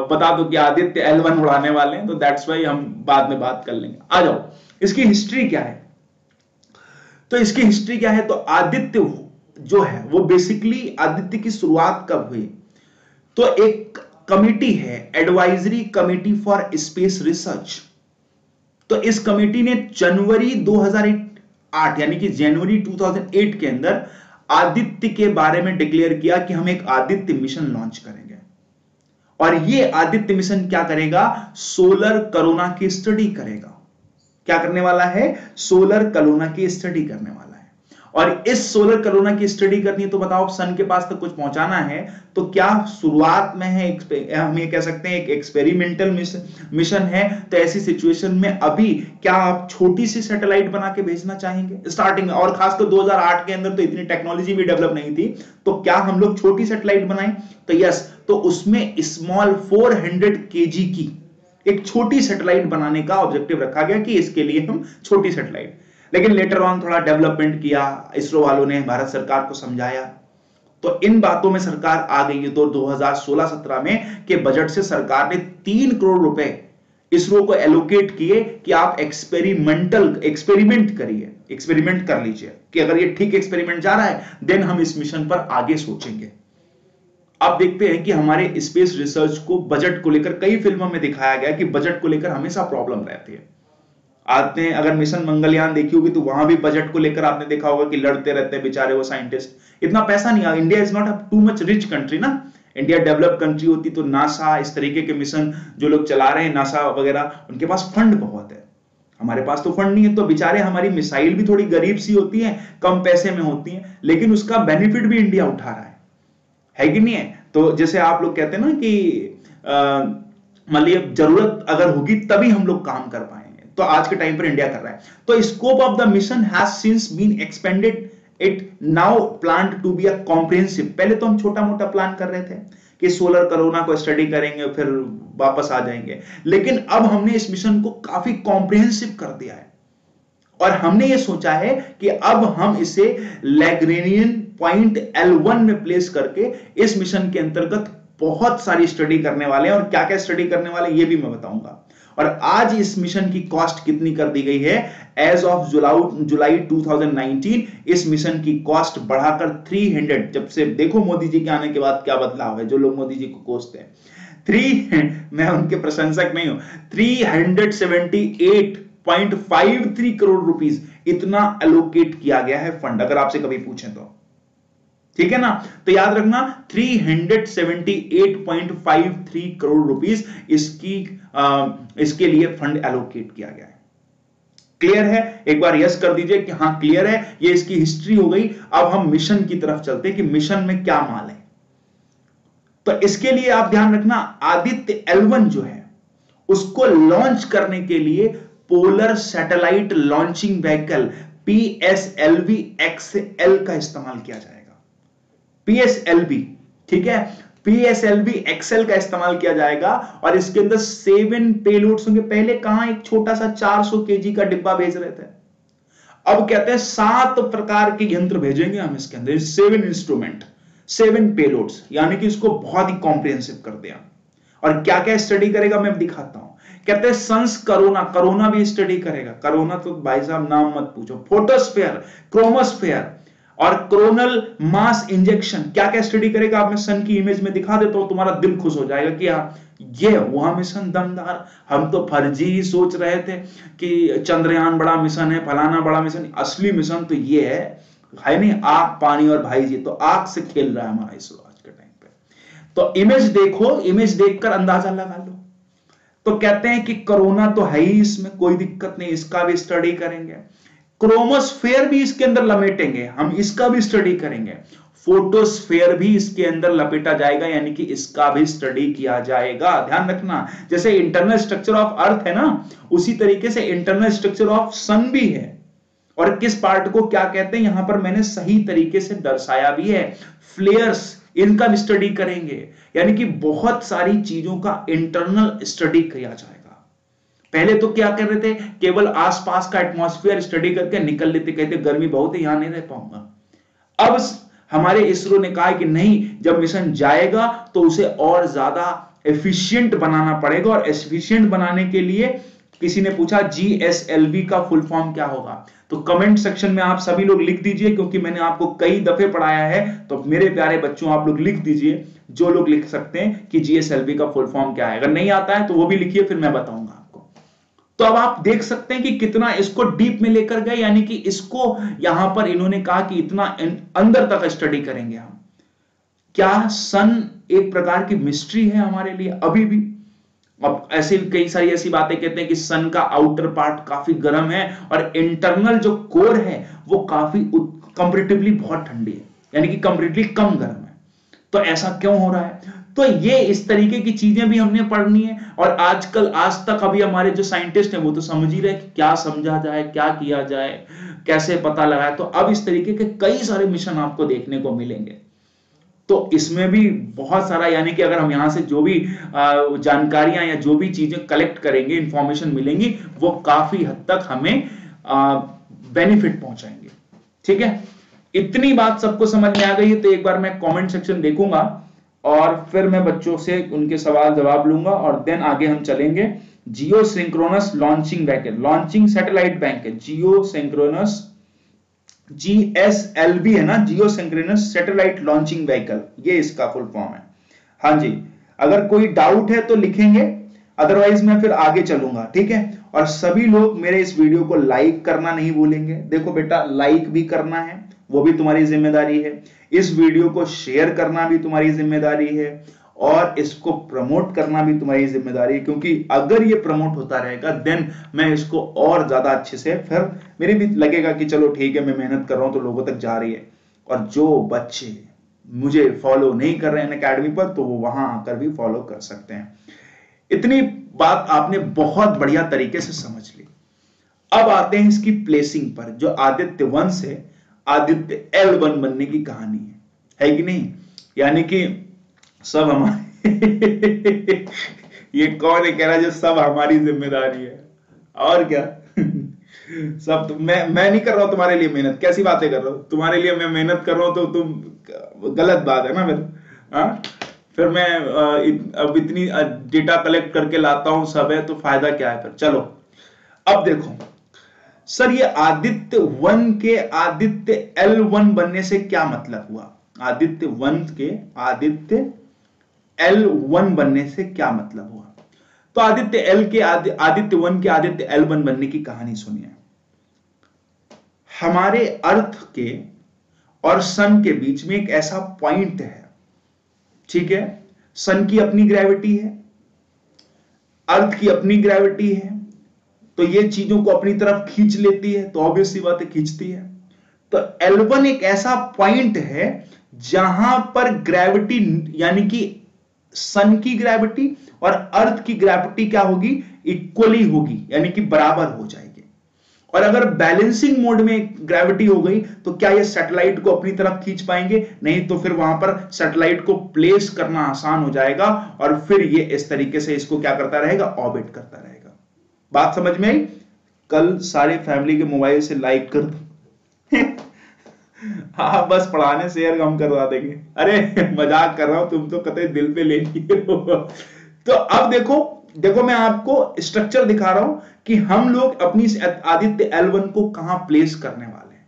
बता दो कि आदित्य L1 उड़ाने वाले हैं, तो दैट्स वाई हम बाद में बात कर लेंगे। आ जाओ, इसकी हिस्ट्री क्या है? तो इसकी हिस्ट्री क्या है, तो आदित्य जो है वो बेसिकली आदित्य की शुरुआत कब हुई? तो एक कमिटी है, advisory committee for space research. तो इस कमिटी ने जनवरी 2008 यानी कि जनवरी 2008 के अंदर आदित्य के बारे में डिक्लेयर किया कि हम एक आदित्य मिशन लॉन्च करेंगे। और ये आदित्य मिशन क्या करेगा? सोलर कोरोना की स्टडी करेगा। क्या करने वाला है? सोलर कोरोना की स्टडी करने वाला है। और इस सोलर कोरोना की स्टडी करनी है तो बताओ, सन के पास तक कुछ पहुंचाना है, तो क्या शुरुआत में है, हम ये कह सकते हैं एक एक्सपेरिमेंटल मिशन है। तो ऐसी सिचुएशन में अभी क्या आप छोटी सी सैटेलाइट बना के भेजना चाहेंगे स्टार्टिंग में? और खासकर 2008 के अंदर तो इतनी टेक्नोलॉजी भी डेवलप नहीं थी, तो क्या हम लोग छोटी सैटेलाइट बनाएं? तो यस, तो उसमें स्मॉल 400 kg की एक छोटी सैटेलाइट बनाने का ऑब्जेक्टिव रखा गया कि इसके लिए हम छोटी सैटेलाइट। लेकिन लेटर ऑन थोड़ा डेवलपमेंट किया, इसरो वालों ने भारत सरकार को समझाया, तो इन बातों में सरकार आ गई है। तो 2016-17 में के बजट से सरकार ने 3 करोड़ रुपए इसरो को एलोकेट किए कि आप एक्सपेरिमेंट करिए, एक्सपेरिमेंट कर लीजिए कि अगर ये ठीक एक्सपेरिमेंट जा रहा है देन हम इस मिशन पर आगे सोचेंगे। आप देखते हैं कि हमारे स्पेस रिसर्च को बजट को लेकर कई फिल्मों में दिखाया गया कि बजट को लेकर हमेशा प्रॉब्लम रहती है। आते हैं, अगर मिशन मंगलयान देखी होगी तो वहां भी बजट को लेकर आपने देखा होगा कि लड़ते रहते हैं बेचारे वो साइंटिस्ट। इतना पैसा नहीं, India is not a too much rich country ना। इंडिया डेवलप कंट्री होती तो नासा, इस तरीके के मिशन जो लोग चला रहे हैं नासा वगैरह, उनके पास फंड बहुत है। हमारे पास तो फंड नहीं है, तो बेचारे हमारी मिसाइल भी थोड़ी गरीब सी होती है, कम पैसे में होती है, लेकिन उसका बेनिफिट भी इंडिया उठा रहा है कि नहीं है। तो जैसे आप लोग कहते हैं ना कि मतलब जरूरत अगर होगी तभी हम लोग काम कर पाएंगे, तो आज के टाइम पर इंडिया कर रहा है। तो scope of the mission has since been expanded, it now planned to be a comprehensive. पहले तो हम छोटा मोटा प्लान कर रहे थे कि सोलर कोरोना को स्टडी करेंगे फिर वापस आ जाएंगे, लेकिन अब हमने इस मिशन को काफी कॉम्प्रिहेंसिव कर दिया है और हमने ये सोचा है कि अब हम इसे लैग्रेनियन पॉइंट L1 में प्लेस करके इस मिशन के अंतर्गत बहुत सारी स्टडी करने वाले हैं। और क्या क्या स्टडी करने वाले हैं ये भी मैं बताऊंगा। और आज इस मिशन की कॉस्ट कितनी कर दी गई है, एज ऑफ जुलाई 2019 इस मिशन की कॉस्ट बढ़ाकर 300, जब से देखो मोदी जी के आने के बाद क्या बदलाव है, जो लोग मोदी जी को कोसते हैं, मैं उनके प्रशंसक नहीं हूं, 378.53 करोड़ रुपीस इतना एलोकेट किया गया है फंड, अगर आपसे कभी पूछें तो, ठीक है ना। तो याद रखना 378.53 करोड़ रुपीस इसके लिए फंड एलोकेट किया गया है। क्लियर है? एक बार यस कर दीजिए कि हां क्लियर है। ये इसकी हिस्ट्री हो गई। अब हम मिशन की तरफ चलते हैं कि मिशन में क्या माल है। तो इसके लिए आप ध्यान रखना, आदित्य L1 जो है उसको लॉन्च करने के लिए polar satellite launching vehicle PSLV XL का इस्तेमाल किया जाएगा। PSLV, ठीक है, PSLV XL का इस्तेमाल किया जाएगा और इसके अंदर 7 पेलोड्स होंगे। पहले कहां एक छोटा सा 400 kg का डिब्बा भेज रहे थे, अब कहते हैं 7 प्रकार के यंत्र भेजेंगे हम इसके अंदर, 7 इंस्ट्रूमेंट, 7 पेलोड्स, यानी कि इसको बहुत ही कॉम्प्रिहेंसिव कर दिया। और क्या क्या स्टडी करेगा मैं दिखाता हूं। कहते हैं सन्स कोरोना भी स्टडी करेगा। कोरोना तो भाई साहब नाम मत पूछो, फोटोस्फेयर, क्रोमोस्फेयर और कोरोनल मास इंजेक्शन, क्या क्या स्टडी करेगा। आप मैं सन की इमेज में दिखा देता हूं, तुम्हारा दिल खुश हो जाएगा कि हाँ ये वहां मिशन दमदार। हम तो फर्जी ही सोच रहे थे कि चंद्रयान बड़ा मिशन है, फलाना बड़ा मिशन, असली मिशन तो ये है नहीं, आग पानी और भाई जी तो आग से खेल रहा है हमारा इसरो आज के टाइम पे। तो इमेज देखो, इमेज देखकर अंदाजा लगा लो। तो कहते हैं कि कोरोना तो है ही, इसमें कोई दिक्कत नहीं, इसका भी स्टडी करेंगे। क्रोमोस्फेयर भी इसके अंदर लपेटेंगे हम, इसका भी स्टडी करेंगे। फोटोस्फेयर भी इसके अंदर लपेटा जाएगा, यानी कि इसका भी स्टडी किया जाएगा। ध्यान रखना, जैसे इंटरनल स्ट्रक्चर ऑफ अर्थ है ना, उसी तरीके से इंटरनल स्ट्रक्चर ऑफ सन भी है। और किस पार्ट को क्या कहते हैं यहां पर मैंने सही तरीके से दर्शाया भी है। फ्लेयर्स, इनका भी स्टडी करेंगे, यानी कि बहुत सारी चीजों का इंटरनल स्टडी किया जाएगा। पहले तो क्या कर रहे थे, केवल आसपास का एटमॉस्फेयर स्टडी करके निकल लेते, कहते गर्मी बहुत है यहां नहीं रह पाऊंगा। अब हमारे इसरो ने कहा कि नहीं, जब मिशन जाएगा तो उसे और ज्यादा एफिशिएंट बनाना पड़ेगा। और एफिशिएंट बनाने के लिए किसी ने पूछा GSLV का फुल फॉर्म क्या होगा, तो कमेंट सेक्शन में आप सभी लोग लिख दीजिए, क्योंकि मैंने आपको कई दफे पढ़ाया है। तो मेरे प्यारे बच्चों आप लोग लिख दीजिए, जो लोग लिख सकते हैं कि GSLV का फुल फॉर्म क्या है। अगर नहीं आता है तो वो भी लिखिए, फिर मैं बताऊंगा आपको। तो अब आप देख सकते हैं कि कितना इसको डीप में लेकर गए, यानी कि इसको यहां पर इन्होंने कहा कि इतना अंदर तक स्टडी करेंगे हम। क्या सन एक प्रकार की मिस्ट्री है हमारे लिए अभी भी। अब ऐसे कई सारी ऐसी बातें कहते हैं कि सन का आउटर पार्ट काफी गर्म है और इंटरनल जो कोर है वो काफी कंपैरेटिवली बहुत ठंडी है, यानी कि कंपैरेटिवली कम गर्म है। तो ऐसा क्यों हो रहा है, तो ये इस तरीके की चीजें भी हमने पढ़नी है। और आजकल आज तक अभी हमारे जो साइंटिस्ट हैं वो तो समझ ही रहे कि क्या समझा जाए, क्या किया जाए, कैसे पता लगाए। तो अब इस तरीके के कई सारे मिशन आपको देखने को मिलेंगे। तो इसमें भी बहुत सारा, यानी कि अगर हम यहां से जो भी जानकारियां या जो भी चीजें कलेक्ट करेंगे, इंफॉर्मेशन मिलेंगी, वो काफी हद तक हमें बेनिफिट पहुंचाएंगे। ठीक है, इतनी बात सबको समझ में आ गई है। तो एक बार मैं कमेंट सेक्शन देखूंगा और फिर मैं बच्चों से उनके सवाल जवाब लूंगा और देन आगे हम चलेंगे। Geosynchronous launching vehicle, launching satellite bank है, जियो सिंक्रोनस, GSLV है ना, geosynchronous satellite launching vehicle, ये इसका फुल फॉर्म है। हाँ जी, अगर कोई डाउट है तो लिखेंगे, अदरवाइज मैं फिर आगे चलूंगा। ठीक है, और सभी लोग मेरे इस वीडियो को लाइक करना नहीं भूलेंगे। देखो बेटा, लाइक भी करना है, वो भी तुम्हारी जिम्मेदारी है। इस वीडियो को शेयर करना भी तुम्हारी जिम्मेदारी है और इसको प्रमोट करना भी तुम्हारी जिम्मेदारी है, क्योंकि अगर ये प्रमोट होता रहेगा देन मैं इसको और ज्यादा अच्छे से, फिर मेरे भी लगेगा कि चलो ठीक है, मैं मेहनत कर रहा हूं तो लोगों तक जा रही है। और जो बच्चे मुझे फॉलो नहीं कर रहे हैं अकेडमी पर, तो वो वहां आकर भी फॉलो कर सकते हैं। इतनी बात आपने बहुत बढ़िया तरीके से समझ ली। अब आते हैं इसकी प्लेसिंग पर। जो आदित्य 1 से आदित्य L1 बनने की कहानी है कि नहीं, यानी कि सब हमारी ये कौन है कह रहा है जो सब हमारी जिम्मेदारी है, और क्या सब मैं नहीं कर रहा हूं तुम्हारे लिए मेहनत, कैसी बातें कर रहा हूं, तुम्हारे लिए मैं मेहनत कर रहा हूं तो तुम, गलत बात है ना फिर। हाँ, फिर मैं अब इतनी डेटा कलेक्ट करके लाता हूं सब है तो फायदा क्या है फिर। चलो अब देखो सर, ये आदित्य 1 के आदित्य L1 बनने से क्या मतलब हुआ, आदित्य 1 के आदित्य L1 बनने से क्या मतलब हुआ। तो आदित्य L के आदित्य 1 के आदित्य L1 बनने की कहानी सुनिए। हमारे अर्थ के और सन के बीच में एक ऐसा पॉइंट है, ठीक है, सन की अपनी ग्रेविटी है, अर्थ की अपनी ग्रेविटी है, तो ये चीजों को अपनी तरफ खींच लेती है, तो ऑब्वियस सी बात है खींचती है। तो L1 एक ऐसा पॉइंट है जहां पर ग्रेविटी यानी कि सन की ग्रेविटी और अर्थ की ग्रेविटी क्या होगी, इक्वली होगी, यानी कि बराबर हो जाएगी। और अगर बैलेंसिंग मोड में ग्रेविटी हो गई तो क्या ये सैटेलाइट को अपनी तरफ खींच पाएंगे, नहीं, तो फिर वहां पर सैटेलाइट को प्लेस करना आसान हो जाएगा और फिर ये इस तरीके से इसको क्या करता रहेगा, ऑर्बिट करता रहेगा। बात समझ में आई। कल सारे फैमिली के मोबाइल से लाइक कर दो हाँ बस पढ़ाने शेयर हम करवा देंगे, अरे मजाक कर रहा हूं, तुम तो कतई दिल पे ले लिए हो तो अब देखो मैं आपको स्ट्रक्चर दिखा रहा हूं कि हम लोग अपनी आदित्य L1 को कहां प्लेस करने वाले हैं।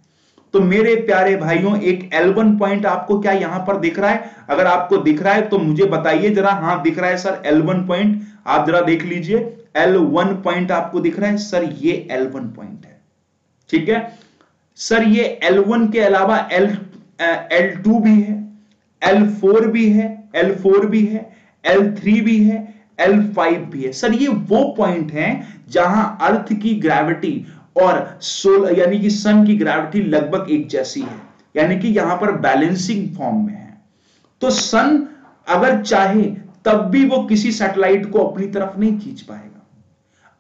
तो मेरे प्यारे भाइयों, एक L1 पॉइंट आपको क्या यहां पर दिख रहा है, अगर आपको दिख रहा है तो मुझे बताइए जरा। हाँ दिख रहा है सर L1 पॉइंट, आप जरा देख लीजिए L1 पॉइंट आपको दिख रहा है सर, ये L1 पॉइंट है, ठीक है सर। ये L1 के अलावा L2 भी है, L4 भी है, L4 भी है, L3 भी है, L5 भी है सर। ये वो पॉइंट है जहां अर्थ की ग्रेविटी और सोल यानी कि सन की ग्रेविटी लगभग एक जैसी है, यानी कि यहां पर बैलेंसिंग फॉर्म में है। तो सन अगर चाहे तब भी वो किसी सैटेलाइट को अपनी तरफ नहीं खींच पाएगा,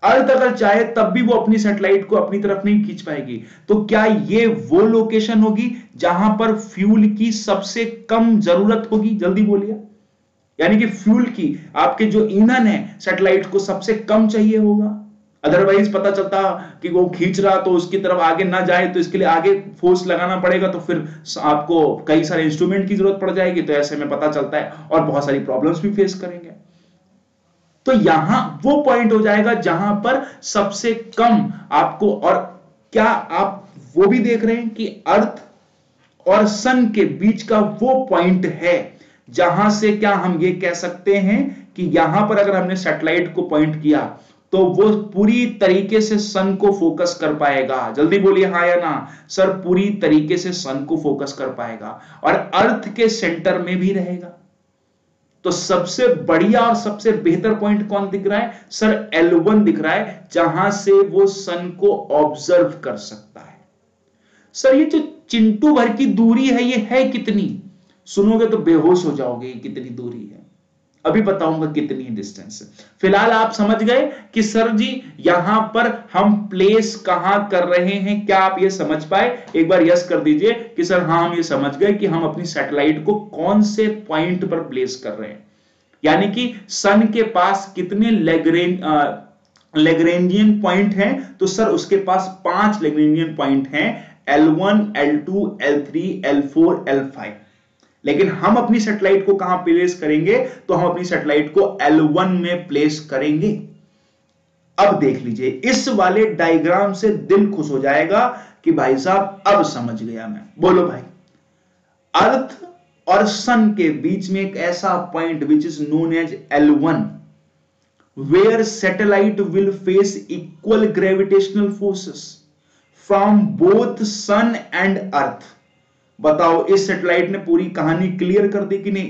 अर्थ अगर चाहे तब भी वो अपनी सैटेलाइट को अपनी तरफ नहीं खींच पाएगी। तो क्या ये वो लोकेशन होगी जहां पर फ्यूल की सबसे कम जरूरत होगी, जल्दी बोलिए। यानी कि फ्यूल की आपके जो ईंधन है सैटेलाइट को सबसे कम चाहिए होगा, अदरवाइज पता चलता कि वो खींच रहा तो उसकी तरफ आगे ना जाए, तो इसके लिए आगे फोर्स लगाना पड़ेगा, तो फिर आपको कई सारे इंस्ट्रूमेंट की जरूरत पड़ जाएगी, तो ऐसे में पता चलता है और बहुत सारी प्रॉब्लम्स भी फेस करेंगे। तो यहां वो पॉइंट हो जाएगा जहां पर सबसे कम आपको, और क्या आप वो भी देख रहे हैं कि अर्थ और सन के बीच का वो पॉइंट है जहां से क्या हम ये कह सकते हैं कि यहां पर अगर हमने सैटेलाइट को पॉइंट किया तो वो पूरी तरीके से सन को फोकस कर पाएगा। जल्दी बोलिए हाँ या ना सर, पूरी तरीके से सन को फोकस कर पाएगा और अर्थ के सेंटर में भी रहेगा। तो सबसे बढ़िया और सबसे बेहतर पॉइंट कौन दिख रहा है सर, L1 दिख रहा है, जहां से वो सन को ऑब्जर्व कर सकता है। सर ये जो चिंटू भर की दूरी है ये है कितनी, सुनोगे तो बेहोश हो जाओगे, कितनी दूरी है, अभी बताऊंगा कितनी डिस्टेंस है। फिलहाल आप समझ गए कि सर जी यहां पर हम प्लेस कहां कर रहे हैं, क्या आप ये समझ पाए? एक बार यस कर दीजिए कि सर हाँ हम ये समझ गए कि हम अपनी सैटेलाइट को कौन से पॉइंट पर प्लेस कर रहे हैं। यानी कि सन के पास कितने लैग्रेंजियन पॉइंट हैं, तो सर उसके पास 5 लैग्रेंजियन पॉइंट हैं, L1, L2, L3, L4, L5। लेकिन हम अपनी सैटेलाइट को कहां प्लेस करेंगे, तो हम अपनी सैटेलाइट को L1 में प्लेस करेंगे। अब देख लीजिए, इस वाले डायग्राम से दिल खुश हो जाएगा कि भाई साहब अब समझ गया मैं। बोलो भाई, अर्थ और सन के बीच में एक ऐसा point which is known as L1 where satellite will face equal gravitational forces from both sun and earth. बताओ इस सैटेलाइट ने पूरी कहानी क्लियर कर दी कि नहीं?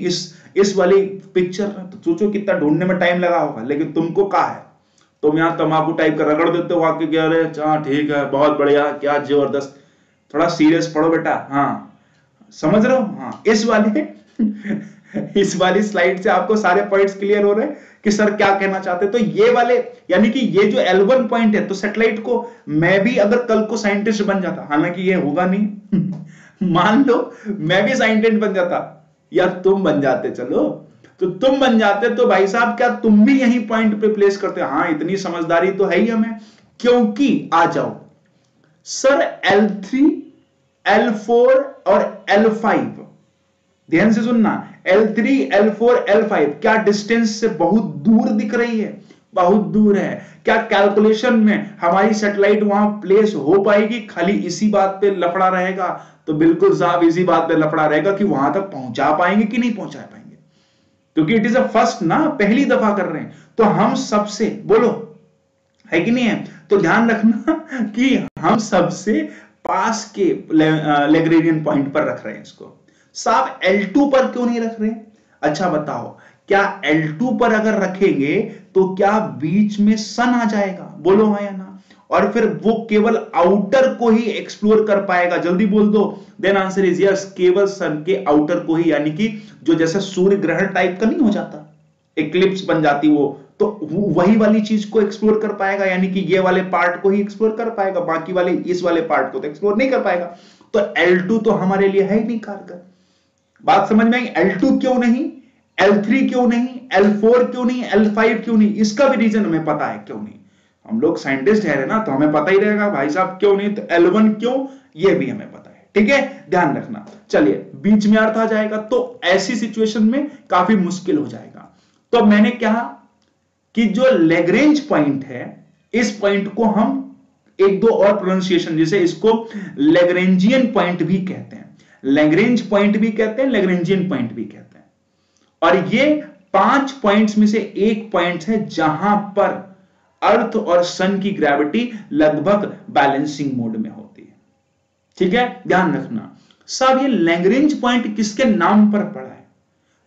इस वाली पिक्चर तो सोचो कितना ढूंढने में टाइम लगा होगा, लेकिन तुमको कहा है, तुम यहां तंबाकू टाइप कर रगड़ देते हो आके, क्या अरे हाँ ठीक है बहुत बढ़िया क्या जबरदस्त, थोड़ा सीरियस पढ़ो बेटा। हाँ समझ रहे हो? हाँ इस वाली स्लाइड से आपको सारे पॉइंट्स क्लियर हो रहे हैं कि सर क्या कहना चाहते हैं। तो ये वाले यानी कि ये जो L1 पॉइंट है, तो सैटेलाइट को मैं भी अगर कल को साइंटिस्ट बन जाता, हालांकि ये होगा नहीं मान लो मैं भी साइंटिस्ट बन जाता या तुम बन जाते, चलो तो तुम बन जाते तो भाई साहब क्या तुम भी यही पॉइंट पे प्लेस करते? हाँ, इतनी समझदारी तो है ही हमें, क्योंकि आ जाओ सर L3, L4 और L5, ध्यान से सुनना, L3, L4, L5 क्या डिस्टेंस से बहुत दूर दिख रही है? बहुत दूर है। क्या कैलकुलेशन में हमारी सैटेलाइट वहां प्लेस हो पाएगी? खाली इसी बात पे लफड़ा रहेगा? तो बिल्कुल साहब इसी बात पे लफड़ा रहेगा कि वहां तक पहुंचा पाएंगे कि नहीं पहुंचा पाएंगे, क्योंकि इट इज अ फर्स्ट ना, पहली दफा कर रहे हैं। तो हम सबसे, बोलो है कि नहीं है? तो ध्यान रखना कि हम सबसे पास के लैग्रेंजियन पॉइंट पर रख रहे हैं इसको। साहब L2 पर क्यों नहीं रख रहे? अच्छा बताओ, क्या L2 पर अगर रखेंगे तो क्या बीच में सन आ जाएगा? बोलो हाँ या ना। और फिर वो केवल आउटर को ही एक्सप्लोर कर पाएगा? जल्दी बोल दो। देन आंसर इज यस, केवल सन के आउटर को ही, यानी कि जो जैसे सूर्य ग्रहण टाइप का नहीं हो जाता, इक्लिप्स बन जाती वो, तो वही वाली चीज को एक्सप्लोर कर पाएगा, यानी कि ये वाले पार्ट को ही एक्सप्लोर कर पाएगा, बाकी वाले इस वाले पार्ट को तो एक्सप्लोर नहीं कर पाएगा। तो L2 तो हमारे लिए है ही नहीं कारगर। बात समझ में आई? L2 क्यों नहीं, L3 क्यों नहीं, L4 क्यों नहीं, L5 क्यों नहीं? इसका भी रीजन हमें पता है क्यों नहीं। हम लोग साइंटिस्ट है ना, तो हमें पता ही रहेगा भाई साहब क्यों नहीं। तो L1 क्यों, ये भी हमें पता है, ठीक है, ध्यान रखना। चलिए, बीच में अर्थ आ जाएगा तो ऐसी सिचुएशन में काफी मुश्किल हो जाएगा। तो मैंने कहा कि जो लैग्रेंज पॉइंट है, इस पॉइंट को हम एक दो और प्रोनाउंसिएशन, जैसे इसको लैग्रेंजियन पॉइंट भी कहते हैं, लैग्रेंज पॉइंट भी कहते हैं, लैग्रेंजियन पॉइंट भी कहते हैं। और ये 5 पॉइंट्स में से एक पॉइंट है जहां पर अर्थ और सन की ग्रेविटी लगभग बैलेंसिंग मोड में होती है, ठीक है, ध्यान रखना। साहब ये लैग्रेंज पॉइंट किसके नाम पर पड़ा है?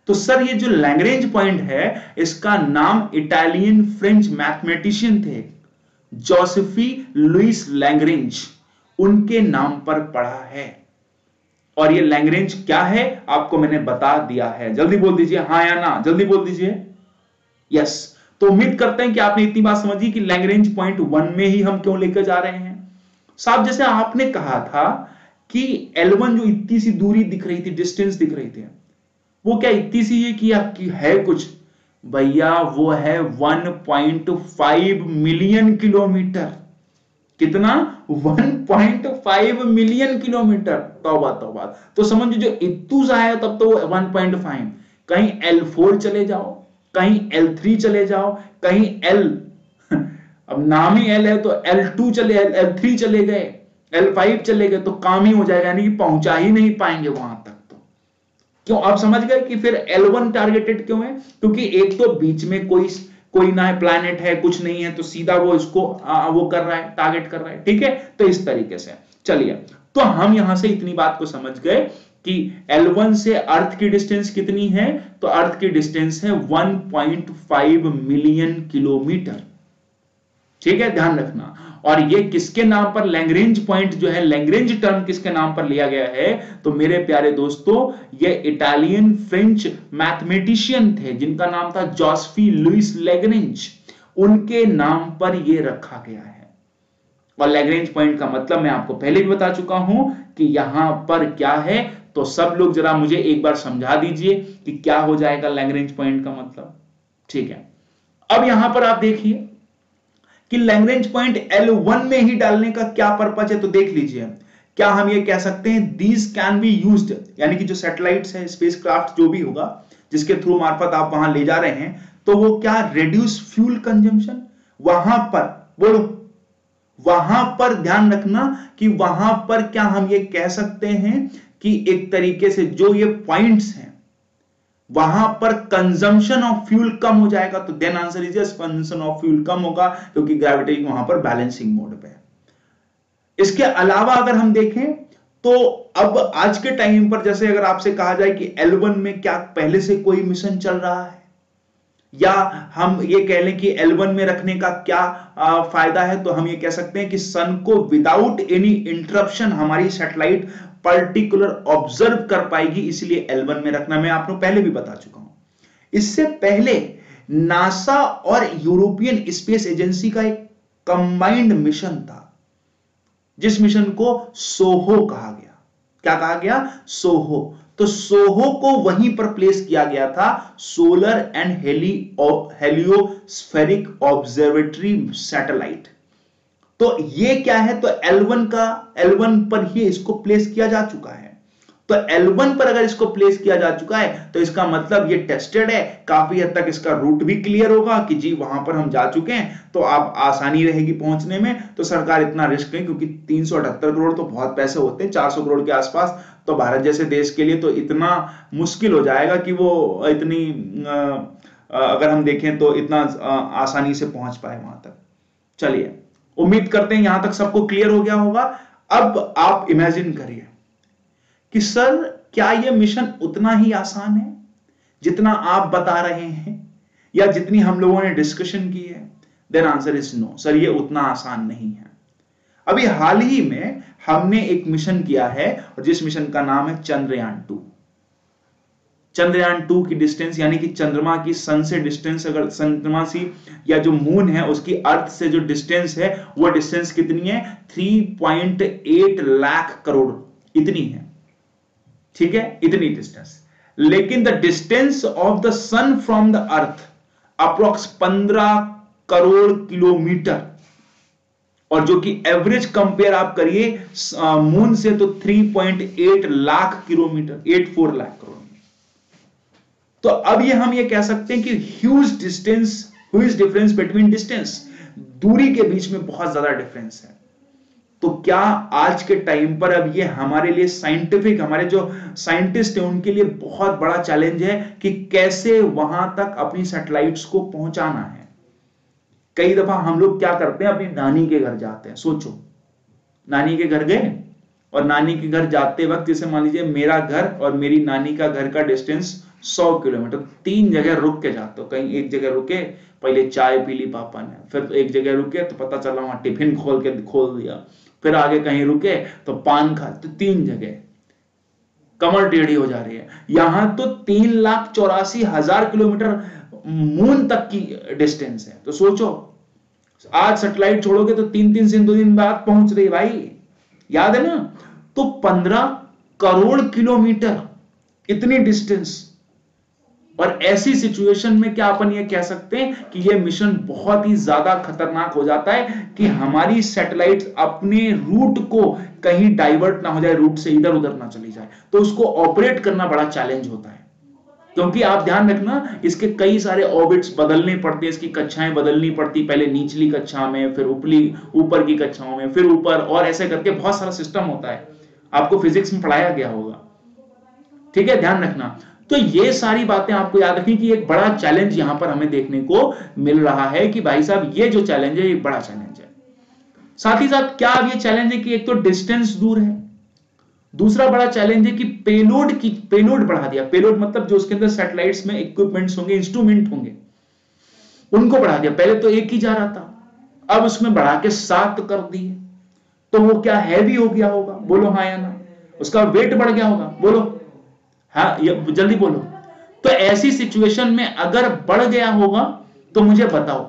तो सर ये जो लैग्रेंज पॉइंट है, इसका नाम इटालियन फ्रेंच मैथमेटिशियन थे जोसेफी लुइस लैग्रेंज, उनके नाम पर पड़ा है। और ये लैग्रेंज क्या है आपको मैंने बता दिया है। जल्दी बोल दीजिए हाँ या ना, जल्दी बोल दीजिए यस। तो उम्मीद करते हैं कि आपने इतनी बात समझी कि लैग्रेंज पॉइंट 1 में ही हम क्यों लेकर जा रहे हैं। साहब जैसे आपने कहा था कि L1 जो इतनी सी दूरी दिख रही थी, डिस्टेंस दिख रही थी, वो क्या इतनी सी है कि है कुछ? भैया वो है 1.5 मिलियन किलोमीटर। कितना? 1.5 मिलियन किलोमीटर। तौबा तौबा। तो समझो जो इतू सा है तब तो 1.5, कहीं L4 चले जाओ, कहीं L3 चले जाओ, कहीं L अब नाम ही L है तो L2 चले, L3 चले गए, L5 चले गए, तो काम ही हो जाएगा, यानी कि पहुंचा ही नहीं पाएंगे वहां तक। तो क्यों? आप समझ गए कि फिर L1 टारगेटेड क्यों है? क्योंकि एक तो बीच में कोई ना है, प्लैनेट है, कुछ नहीं है, तो सीधा वो इसको वो कर रहा है, टारगेट कर रहा है, ठीक है। तो इस तरीके से चलिए, तो हम यहां से इतनी बात को समझ गए कि L1 से अर्थ की डिस्टेंस कितनी है? तो अर्थ की डिस्टेंस है 1.5 मिलियन किलोमीटर, ठीक है, ध्यान रखना। और ये किसके नाम पर लैग्रेंज पॉइंट जो है, लैग्रेंज टर्म किसके नाम पर लिया गया है? तो मेरे प्यारे दोस्तों, ये इटालियन फ्रेंच मैथमेटिशियन थे जिनका नाम था जोसेफी लुइस लैग्रेंज, उनके नाम पर ये रखा गया है। और लैग्रेंज पॉइंट का मतलब मैं आपको पहले भी बता चुका हूं कि यहां पर क्या है। तो सब लोग जरा मुझे एक बार समझा दीजिए कि क्या हो जाएगा लैग्रेंज पॉइंट का मतलब, ठीक है। अब यहां पर आप देखिए कि लैग्रेंज पॉइंट L1 में ही डालने का क्या पर्पज है। तो देख लीजिए, क्या हम ये कह सकते हैं दीज कैन बी यूज्ड, यानी कि जो सैटेलाइट्स है, स्पेसक्राफ्ट जो भी होगा जिसके थ्रू मार्फत आप वहां ले जा रहे हैं, तो वो क्या रिड्यूस फ्यूल कंजम्पशन वहां पर, बोलो वहां पर, ध्यान रखना कि वहां पर क्या हम ये कह सकते हैं कि एक तरीके से जो ये पॉइंट्स हैं वहां पर कंजम्पशन ऑफ फ्यूल कम हो जाएगा। तो then answer is yes, consumption of fuel कम होगा क्योंकि ग्रेविटी वहां पर बैलेंसिंग मोड पे है। इसके अलावा अगर हम देखें तो अब आज के टाइम पर जैसे अगर आपसे कहा जाए कि L1 में क्या पहले से कोई मिशन चल रहा है, या हम ये कह लें कि L1 में रखने का क्या फायदा है, तो हम ये कह सकते हैं कि सन को विदाउट एनी इंटरप्शन हमारी सैटेलाइट पर्टिकुलर ऑब्जर्व कर पाएगी, इसलिए L1 में रखना मैं आपको पहले भी बता चुका हूं। इससे पहले नासा और यूरोपियन स्पेस एजेंसी का एक कंबाइंड मिशन था जिस मिशन को सोहो कहा गया। क्या कहा गया? सोहो। तो सोहो को वहीं पर प्लेस किया गया था, सोलर एंड हेलियोस्फेरिक ऑब्जर्वेटरी सैटेलाइट। तो ये क्या है, तो L1 पर ही इसको प्लेस किया जा चुका है। तो L1 पर अगर इसको प्लेस किया जा चुका है तो इसका मतलब ये टेस्टेड है, काफी हद तक इसका रूट भी क्लियर होगा कि जी वहां पर हम जा चुके हैं, तो आप आसानी रहेगी पहुंचने में। तो सरकार इतना रिस्क नहीं, क्योंकि 378 करोड़ तो बहुत पैसे होते हैं, 400 करोड़ के आसपास, तो भारत जैसे देश के लिए तो इतना मुश्किल हो जाएगा कि वो इतनी अगर हम देखें तो इतना आसानी से पहुंच पाए वहां तक। चलिए, उम्मीद करते हैं यहां तक सबको क्लियर हो गया होगा। अब आप इमेजिन करिए कि सर क्या यह मिशन उतना ही आसान है जितना आप बता रहे हैं, या जितनी हम लोगों ने डिस्कशन की है? Then answer is no, sir ये उतना आसान नहीं है। अभी हाल ही में हमने एक मिशन किया है, और जिस मिशन का नाम है चंद्रयान-2। चंद्रयान-2 की डिस्टेंस, यानी कि चंद्रमा की सन से डिस्टेंस, अगर चंद्रमा सी या जो मून है उसकी अर्थ से जो डिस्टेंस है, वो डिस्टेंस कितनी है? 3.8 लाख करोड़, इतनी है। ठीक है, इतनी डिस्टेंस। लेकिन the distance of the sun from the earth approx 15 crore kilometre, और जो कि एवरेज कंपेयर आप करिए मून से तो 3.8 लाख किलोमीटर, 84 लाख करोड़। तो अब हम ये कह सकते हैं कि ह्यूज डिफरेंस बिटवीन डिस्टेंस, दूरी के बीच में बहुत ज्यादा डिफरेंस है। तो क्या आज के टाइम पर अब ये हमारे लिए साइंटिफिक, हमारे जो साइंटिस्ट हैं उनके लिए बहुत बड़ा चैलेंज है कि कैसे वहां तक अपनी सैटेलाइट्स को पहुंचाना है। कई दफा हम लोग क्या करते हैं, अपनी नानी के घर जाते हैं। सोचो, नानी के घर गए, और नानी के घर जाते वक्त, जैसे मान लीजिए मेरा घर और मेरी नानी का घर का डिस्टेंस 100 किलोमीटर, 3 जगह रुक के जाते हो। कहीं एक जगह रुके, पहले चाय पी ली पापा ने, फिर एक जगह रुके तो पता चला वहां टिफिन खोल दिया, फिर आगे कहीं रुके तो पान खा, तो 3 जगह, कमर टेढ़ी हो जा रही है। यहां तो 3,84,000 किलोमीटर मून तक की डिस्टेंस है। तो सोचो, आज सैटेलाइट छोड़ोगे तो 3 से 2 दिन बाद पहुंच रही भाई, याद है ना? तो 15 करोड़ किलोमीटर, इतनी डिस्टेंस। और ऐसी सिचुएशन में क्या अपन ये कह सकते हैं कि ये मिशन बहुत ही ज्यादा खतरनाक हो जाता है कि हमारी सैटेलाइट अपने रूट को कहीं डाइवर्ट ना हो जाए, रूट से इधर उधर ना चली जाए, तो उसको ऑपरेट करना बड़ा चैलेंज होता है। क्योंकि आप ध्यान रखना, इसके कई सारे ऑर्बिट्स बदलने पड़ते हैं, इसकी कक्षाएं बदलनी पड़ती, पहले निचली कक्षा में, फिर ऊपर की कक्षाओं में, फिर ऊपर, और ऐसे करके बहुत सारा सिस्टम होता है। आपको फिजिक्स में पढ़ाया गया होगा, ठीक है, ध्यान रखना। तो ये सारी बातें आपको याद रखनी कि एक बड़ा चैलेंज यहां पर हमें देखने को मिल रहा है कि भाई साहब ये जो चैलेंज है ये बड़ा चैलेंज है। साथ ही साथ क्या अब ये चैलेंज है कि एक तो डिस्टेंस दूर है, दूसरा बड़ा चैलेंज है कि पेलोड बढ़ा दिया। पेलोड मतलब जो उसके अंदर सैटेलाइट्स में इक्विपमेंट्स होंगे, इंस्ट्रूमेंट होंगे, उनको बढ़ा दिया। पहले तो एक ही जा रहा था, अब उसमें बढ़ा के 7 कर दिए। तो वो क्या हैवी हो गया होगा? बोलो हाँ या ना। उसका वेट बढ़ गया होगा? बोलो हाँ, ये जल्दी बोलो। तो ऐसी सिचुएशन में अगर बढ़ गया होगा तो मुझे बताओ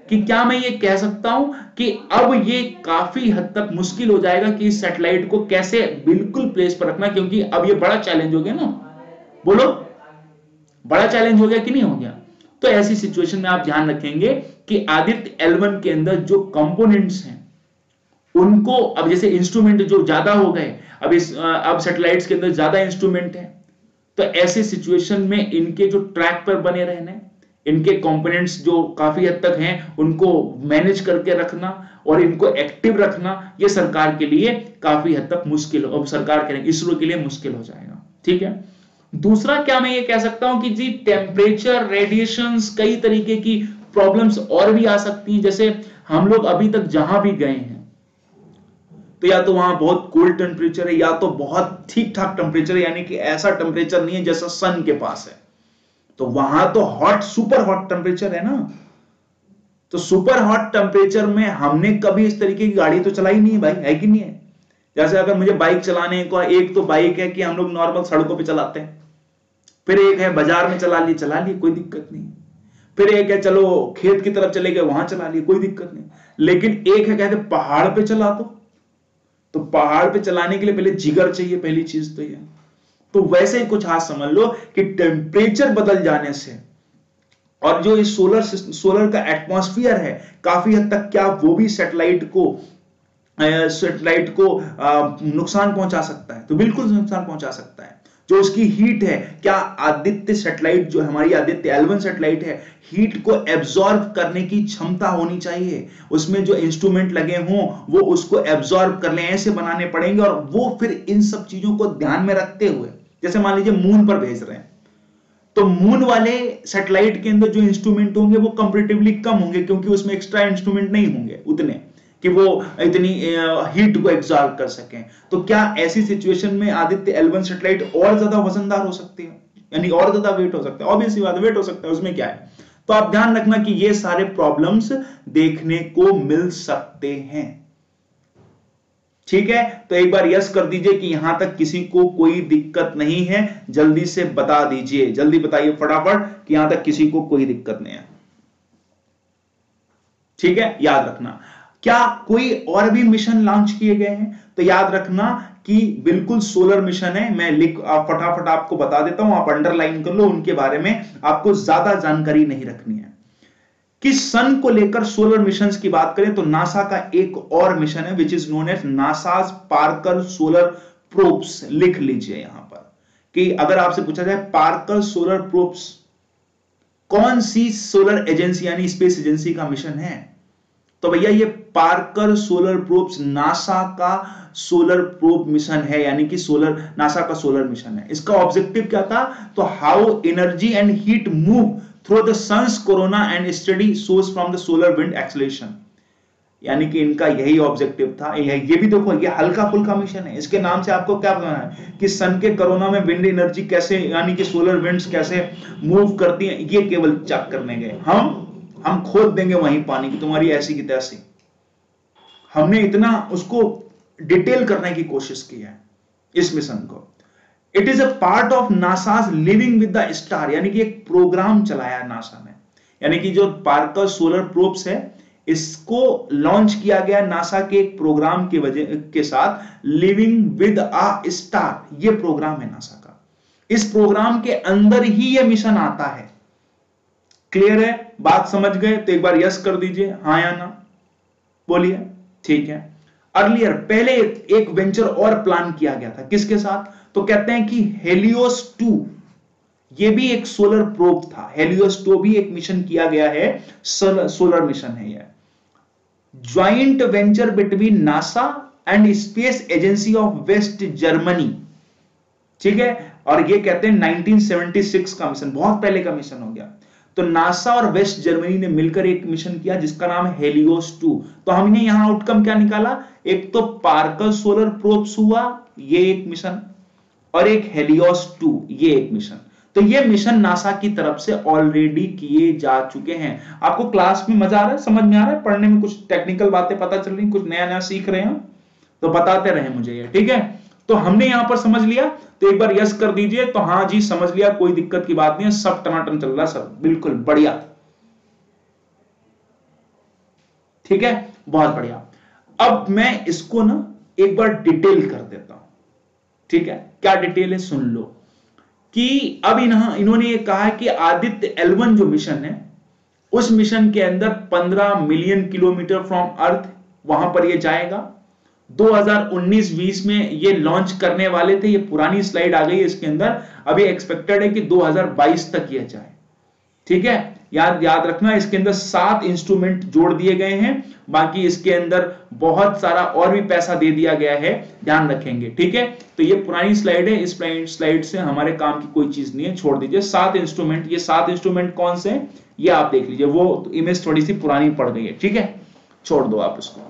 कि क्या मैं ये कह सकता हूं कि अब ये काफी हद तक मुश्किल हो जाएगा कि इस सैटेलाइट को कैसे बिल्कुल प्लेस पर रखना, क्योंकि अब ये बड़ा चैलेंज हो गया ना। बोलो, बड़ा चैलेंज हो गया कि नहीं हो गया? तो ऐसी सिचुएशन में आप ध्यान रखेंगे कि आदित्य L1 के अंदर जो कंपोनेंट्स हैं उनको, अब जैसे इंस्ट्रूमेंट जो ज्यादा हो गए, अब सैटेलाइट्स के अंदर ज्यादा इंस्ट्रूमेंट है, तो ऐसे सिचुएशन में इनके जो ट्रैक पर बने रहने, इनके कंपोनेंट्स जो काफी हद तक हैं उनको मैनेज करके रखना और इनको एक्टिव रखना, ये सरकार के लिए काफी हद तक मुश्किल, अब सरकार के इसरो के लिए मुश्किल हो जाएगा। ठीक है, दूसरा क्या मैं ये कह सकता हूं कि जी टेम्परेचर, रेडिएशंस, कई तरीके की प्रॉब्लम्स और भी आ सकती हैं। जैसे हम लोग अभी तक जहां भी गए हैं तो या तो वहां बहुत कोल्ड टेम्परेचर है या तो बहुत ठीक ठाक टेम्परेचर है, यानी कि ऐसा टेम्परेचर नहीं है जैसा सन के पास है। तो वहां तो हॉट, सुपर हॉट टेम्परेचर है ना। तो सुपर हॉट टेम्परेचर में हमने कभी इस तरीके की गाड़ी तो चलाई नहीं है भाई, है कि नहीं है? जैसे अगर मुझे बाइक चलाने को, एक तो बाइक है कि हम लोग नॉर्मल सड़कों पे चलाते हैं, फिर एक है बाजार में चला ली कोई दिक्कत नहीं, फिर एक है चलो खेत की तरफ चले गए वहां चला लिए, कोई दिक्कत नहीं। लेकिन एक है कहते पहाड़ पे चला दो, तो पहाड़ पे चलाने के लिए पहले जिगर चाहिए, पहली चीज तो ये। तो वैसे ही कुछ हाथ समझ लो कि टेम्परेचर बदल जाने से और जो इस सोलर का एटमॉस्फेयर है काफी हद तक क्या वो भी सैटेलाइट को नुकसान पहुंचा सकता है। तो बिल्कुल नुकसान पहुंचा सकता है। जो उसकी हीट है, क्या आदित्य सैटेलाइट जो हमारी आदित्य L1 सैटेलाइट है, हीट को एब्जॉर्ब करने की क्षमता होनी चाहिए। उसमें जो इंस्ट्रूमेंट लगे हों वो उसको एब्जॉर्ब कर लें, ऐसे बनाने पड़ेंगे। और वो फिर इन सब चीजों को ध्यान में रखते हुए, जैसे मान लीजिए मून पर भेज रहे हैं, तो मून वाले सैटेलाइट के अंदर जो इंस्ट्रूमेंट होंगे वो कंपैरेटिवली कम होंगे, क्योंकि उसमें एक्स्ट्रा इंस्ट्रूमेंट नहीं होंगे उतने कि वो इतनी हीट को एब्जॉर्ब कर सकें। तो क्या ऐसी सिचुएशन में आदित्य L1 सैटेलाइट और ज्यादा वजनदार हो सकती है, यानी और ज्यादा वेट हो सकता है? ऑब्वियसली बात है, वेट हो सकता है, उसमें क्या है। तो आप ध्यान रखना कि ये सारे प्रॉब्लम्स देखने को मिल सकते हैं। ठीक है, तो एक बार यस कर दीजिए कि यहां तक किसी को कोई दिक्कत नहीं है। जल्दी से बता दीजिए, जल्दी बताइए फटाफट कि यहां तक किसी को कोई दिक्कत नहीं है। ठीक है, याद रखना। क्या कोई और भी मिशन लॉन्च किए गए हैं? तो याद रखना कि बिल्कुल सोलर मिशन है। मैं फटाफट आपको बता देता हूं, आप अंडरलाइन कर लो, उनके बारे में आपको ज्यादा जानकारी नहीं रखनी है। कि सन को लेकर सोलर मिशंस की बात करें तो नासा का एक और मिशन है which is known as NASA's Parker solar probes. लिख लीजिए यहां पर कि अगर आपसे पूछा जाए पार्कर सोलर प्रोब्स कौन सी सोलर एजेंसी यानी स्पेस एजेंसी का मिशन है, तो भैया ये पार्कर सोलर प्रोब्स नासा का सोलर प्रोब मिशन है, यानी कि नासा का सोलर मिशन है। इसका ऑब्जेक्टिव क्या था? तो how energy and heat move through the sun's corona and study source from the solar wind acceleration. यानी कि इनका यही ऑब्जेक्टिव था। ये भी देखो, ये हल्का फुल्का मिशन है। इसके नाम से आपको क्या पता है कि सन के कोरोना में विंड एनर्जी कैसे, यानी कि सोलर विंड्स कैसे मूव करती हैं, ये केवल चेक करने गए। हम खोद देंगे वहीं पानी की तुम्हारी ऐसी की तैसी। हमने इतना उसको डिटेल करने की कोशिश की है इस मिशन को। It is a part of NASA's living with the star, यानी कि एक प्रोग्राम चलाया नासा ने। यानी कि जो पार्कर सोलर प्रोब्स है इसको लॉन्च किया गया नासा के एक प्रोग्राम की वजह के साथ, लिविंग विद अ स्टार, ये प्रोग्राम है नासा का। इस प्रोग्राम के अंदर ही यह मिशन आता है। क्लियर है, बात समझ गए? तो एक बार यस कर दीजिए, हां या ना बोलिए। ठीक है, अर्लियर पहले एक वेंचर और प्लान किया गया था, किसके साथ? तो कहते हैं कि हेलियोस 2, ये भी एक सोलर प्रोब था। हेलियोस 2 भी एक मिशन किया गया है, सोलर मिशन है यह। Joint venture between NASA and space agency of West Germany. ठीक है, और ये कहते हैं 1976 का मिशन, बहुत पहले का मिशन हो गया। तो नासा और वेस्ट जर्मनी ने मिलकर एक मिशन किया जिसका नाम है हेलियोस 2। तो हमने यहां आउटकम क्या निकाला? एक तो पार्कर सोलर प्रोब्स हुआ, ये एक मिशन, और एक हेलियोस 2, ये एक मिशन। तो ये मिशन नासा की तरफ से ऑलरेडी किए जा चुके हैं। आपको क्लास में मजा आ रहा है, समझ में आ रहा है, पढ़ने में कुछ टेक्निकल बातें पता चल रही, कुछ नया नया सीख रहे हैं, तो बताते रहे मुझे ये। ठीक है, तो हमने यहां पर समझ लिया, तो एक बार यस कर दीजिए। तो हां जी, समझ लिया, कोई दिक्कत की बात नहीं है, सब टनाटन चल रहा है, सब बिल्कुल बढ़िया। ठीक है, बहुत बढ़िया। अब मैं इसको ना एक बार डिटेल कर देता हूं। ठीक है, क्या डिटेल है सुन लो। कि अब इन्होंने ये कहा कि आदित्य L1 जो मिशन है उस मिशन के अंदर 15 मिलियन किलोमीटर फ्रॉम अर्थ वहां पर ये जाएगा। 2019-20 में ये लॉन्च करने वाले थे, ये पुरानी स्लाइड आ गई है इसके अंदर। अभी एक्सपेक्टेड है कि 2022 तक ये जाए। ठीक है, याद रखना, इसके अंदर 7 इंस्ट्रूमेंट जोड़ दिए गए हैं, बाकी इसके अंदर बहुत सारा और भी पैसा दे दिया गया है, ध्यान रखेंगे। ठीक है, तो ये पुरानी स्लाइड है, इस स्लाइड से हमारे काम की कोई चीज नहीं है, छोड़ दीजिए। 7 इंस्ट्रूमेंट, ये 7 इंस्ट्रूमेंट कौन से हैं ये आप देख लीजिए, वो इमेज थोड़ी सी पुरानी पड़ गई है। ठीक है, छोड़ दो आप इसको।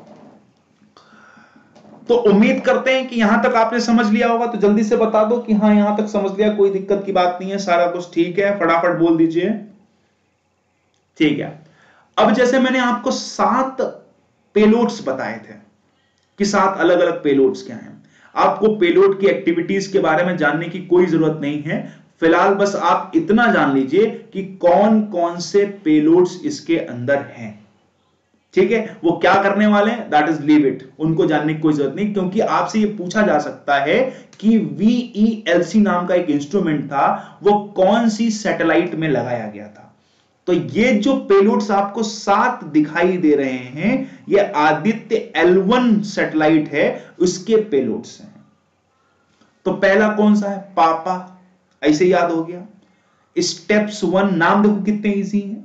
तो उम्मीद करते हैं कि यहां तक आपने समझ लिया होगा, तो जल्दी से बता दो कि हाँ यहां तक समझ लिया, कोई दिक्कत की बात नहीं है, सारा कुछ ठीक है, फटाफट बोल दीजिए। ठीक है, अब जैसे मैंने आपको 7 पेलोड्स बताए थे कि 7 अलग अलग पेलोड्स क्या हैं। आपको पेलोड की एक्टिविटीज के बारे में जानने की कोई जरूरत नहीं है, फिलहाल बस आप इतना जान लीजिए कि कौन कौन से पेलोड्स इसके अंदर हैं। ठीक है, वो क्या करने वाले हैं दैट इज लीव इट, उनको जानने की कोई जरूरत नहीं, क्योंकि आपसे ये पूछा जा सकता है कि VELC नाम का एक इंस्ट्रूमेंट था, वो कौन सी सैटेलाइट में लगाया गया था। तो ये जो पेलोड्स आपको 7 दिखाई दे रहे हैं, ये आदित्य L1 सैटेलाइट है, उसके पेलोड्स हैं। तो पहला कौन सा है, पापा, ऐसे याद हो गया। स्टेप्स 1 नाम देखो कितने इजी हैं,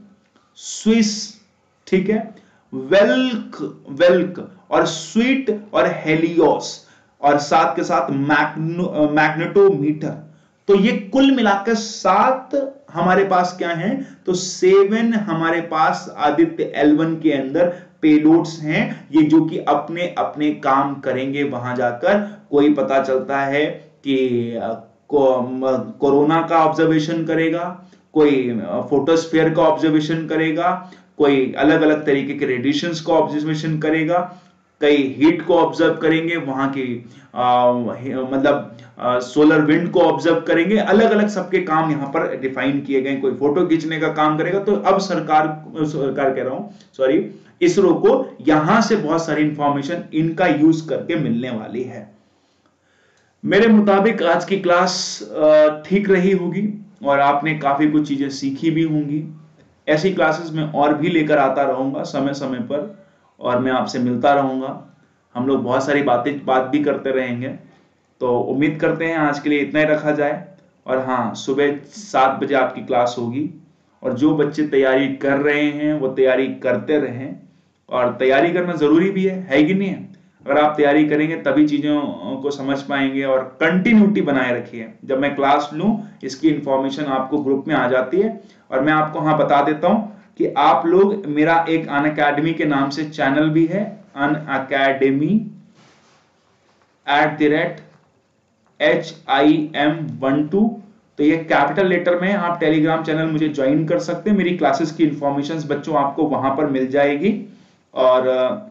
स्विस, ठीक है, वेल्क और स्वीट और हेलियोस, और साथ के साथ मैग्नेटोमीटर। तो ये कुल मिलाकर 7 हमारे पास क्या है, तो 7 हमारे पास आदित्य L1 के अंदर पेलोड्स हैं, ये जो कि अपने अपने काम करेंगे वहां जाकर। कोई पता चलता है कि कोरोना का ऑब्जर्वेशन करेगा, कोई फोटोस्फीयर का ऑब्जर्वेशन करेगा, कोई अलग अलग तरीके के रेडिएशंस को ऑब्जर्वेशन करेगा, कई हीट को ऑब्जर्व करेंगे, वहां की मतलब सोलर विंड को ऑब्जर्व करेंगे, अलग अलग सबके काम यहां पर डिफाइन किए गए। कोई फोटो खींचने का काम करेगा। तो अब सरकार कह रहा हूं, सॉरी, इसरो को यहां से बहुत सारी इंफॉर्मेशन इनका यूज करके मिलने वाली है। मेरे मुताबिक आज की क्लास ठीक रही होगी और आपने काफी कुछ चीजें सीखी भी होंगी। ऐसी क्लासेस में और भी लेकर आता रहूंगा समय समय पर, और मैं आपसे मिलता रहूंगा। हम लोग बहुत सारी बात भी करते रहेंगे। तो उम्मीद करते हैं आज के लिए इतना ही रखा जाए। और हाँ, सुबह 7 बजे आपकी क्लास होगी, और जो बच्चे तैयारी कर रहे हैं वो तैयारी करते रहें, और तैयारी करना जरूरी भी है कि नहीं है। अगर आप तैयारी करेंगे तभी चीजों को समझ पाएंगे, और कंटिन्यूटी बनाए रखिए। जब मैं क्लास लूं, इसकी इंफॉर्मेशन आपको ग्रुप में आ जाती है। और मैं आपको हाँ बता देता हूं कि आप लोग, मेरा एक अनअकैडमी के नाम से चैनल भी है, unacademy@HIM12, तो ये कैपिटल लेटर में। आप टेलीग्राम चैनल मुझे ज्वाइन कर सकते हैं, मेरी क्लासेस की इंफॉर्मेशन बच्चों आपको वहां पर मिल जाएगी, और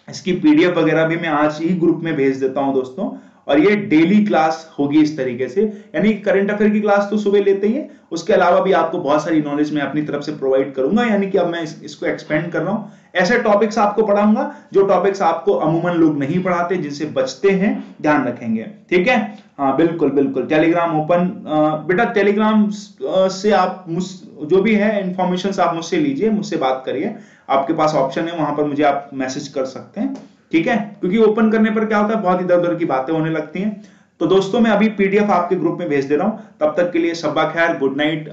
इसकी PDF वगैरह भी मैं आज ही ग्रुप में भेज देता हूं दोस्तों। और ये डेली क्लास होगी इस तरीके से, यानी करंट अफेयर की क्लास तो सुबह लेते ही है, उसके अलावा भी आपको बहुत सारी नॉलेज मैं अपनी तरफ से प्रोवाइड करूंगा। यानी कि अब मैं इसको एक्सपेंड कर रहा हूं, ऐसे टॉपिक्स आपको पढ़ाऊंगा जो टॉपिक्स आपको अमूमन लोग नहीं पढ़ाते, जिनसे बचते हैं, ध्यान रखेंगे, ठीक है। हाँ बिल्कुल बिल्कुल, टेलीग्राम ओपन बेटा, टेलीग्राम से आप जो भी है इंफॉर्मेशन आप मुझसे लीजिए, मुझसे बात करिए, आपके पास ऑप्शन है, वहां पर मुझे आप मैसेज कर सकते हैं, ठीक है। क्योंकि ओपन करने पर क्या होता है, बहुत इधर उधर की बातें होने लगती हैं। तो दोस्तों मैं अभी PDF आपके ग्रुप में भेज दे रहा हूं। तब तक के लिए शब्बा खैर, गुड नाइट,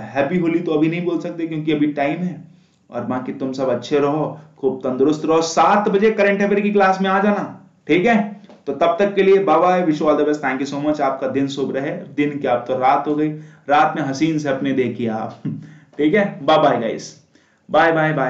हैप्पी होली तो अभी नहीं बोल सकते क्योंकि अभी टाइम है, और बाकी तुम सब अच्छे रहो, खूब तंदुरुस्त रहो। 7 बजे करंट अफेयर की क्लास में आ जाना, ठीक है। तो तब तक के लिए bye bye, wish you all the best, thank you so much. आपका दिन शुभ रहे, दिन क्या, अब तो रात हो गई, रात में हसीन से अपने देखिए आप, ठीक है। Bye bye guys, bye bye bye.